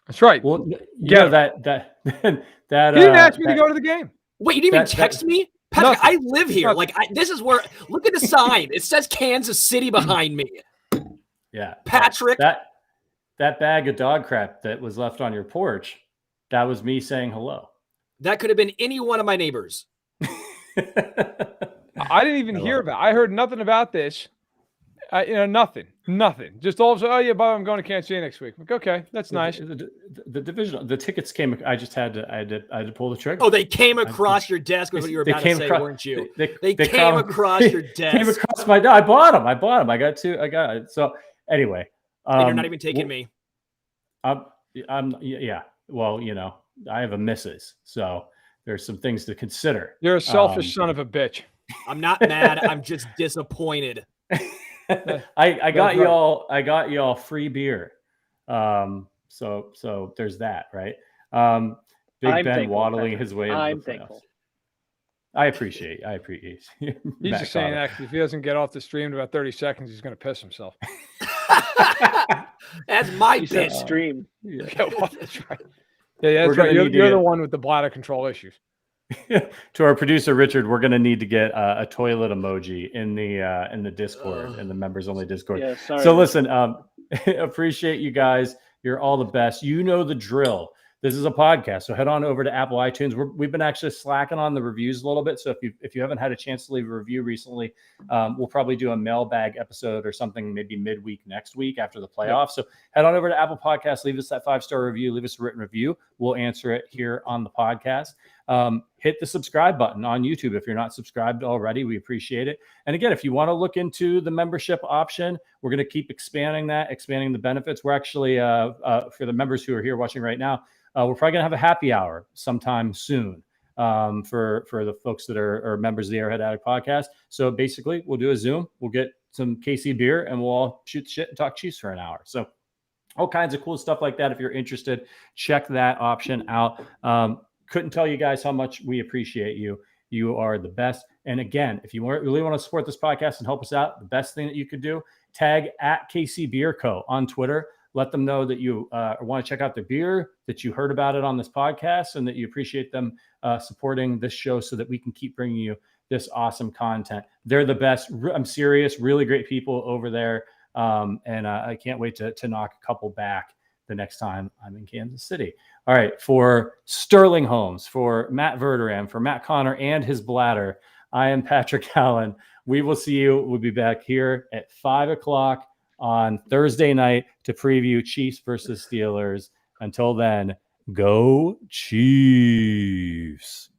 That's right. Well, that he didn't ask me to go to the game. Wait, you didn't even text me? Patrick, Nothing. I live here. This is where, look at the sign. It says Kansas City behind me. Yeah. Patrick. That bag of dog crap that was left on your porch, that was me saying hello. That could have been any one of my neighbors. I didn't even hear about it. I heard nothing about this. Nothing. Just all of a sudden, oh yeah, Bob, I'm going to Kansas City next week. I'm like, okay, that's nice. The divisional, the tickets came. I had to pull the trigger. Oh, they came across your desk. Was what you were about to say, weren't you? They came across your desk. Came across my. I bought them. I got two. I got it. So anyway, and you're not even taking me. Yeah. Well, I have a missus, so there's some things to consider. You're a selfish son of a bitch. I'm not mad. I'm just disappointed. I got y'all free beer. So there's that, right? Big Ben waddling his way into I'm the playoffs. thankful. I appreciate He's just saying that if he doesn't get off the stream in about 30 seconds, he's going to piss himself. That's my said stream. Yeah. That's right. Yeah, that's right. You're the one with the bladder control issues. To our producer Richard, we're going to need to get a toilet emoji in the Discord, in the members only Discord. Yeah, sorry. So listen, appreciate you guys. You're all the best. You know the drill. This is a podcast, so head on over to Apple iTunes. We've been actually slacking on the reviews a little bit. So if you haven't had a chance to leave a review recently, we'll probably do a mailbag episode or something maybe midweek next week after the playoffs. So head on over to Apple Podcasts, leave us that 5-star review, leave us a written review. We'll answer it here on the podcast. Hit the subscribe button on YouTube if you're not subscribed already. We appreciate it. And again, if you want to look into the membership option, we're going to keep expanding the benefits. We're actually for the members who are here watching right now, we're probably going to have a happy hour sometime soon for the folks that are members of the Arrowhead Addict podcast. So basically, we'll do a Zoom. We'll get some KC beer and we'll all shoot the shit and talk Chiefs for an hour. So all kinds of cool stuff like that. If you're interested, check that option out. Couldn't tell you guys how much we appreciate you. You are the best. And again, if you really want to support this podcast and help us out, the best thing that you could do, tag at KC Beer Co. on Twitter. Let them know that you want to check out their beer, that you heard about it on this podcast, and that you appreciate them supporting this show so that we can keep bringing you this awesome content. They're the best. I'm serious. Really great people over there. And I can't wait to knock a couple back the next time I'm in Kansas City. All right. For Sterling Holmes, for Matt Verderame, for Matt Conner and his bladder, I am Patrick Allen. We will see you. We'll be back here at 5 o'clock on Thursday night to preview Chiefs versus Steelers. Until then, go Chiefs.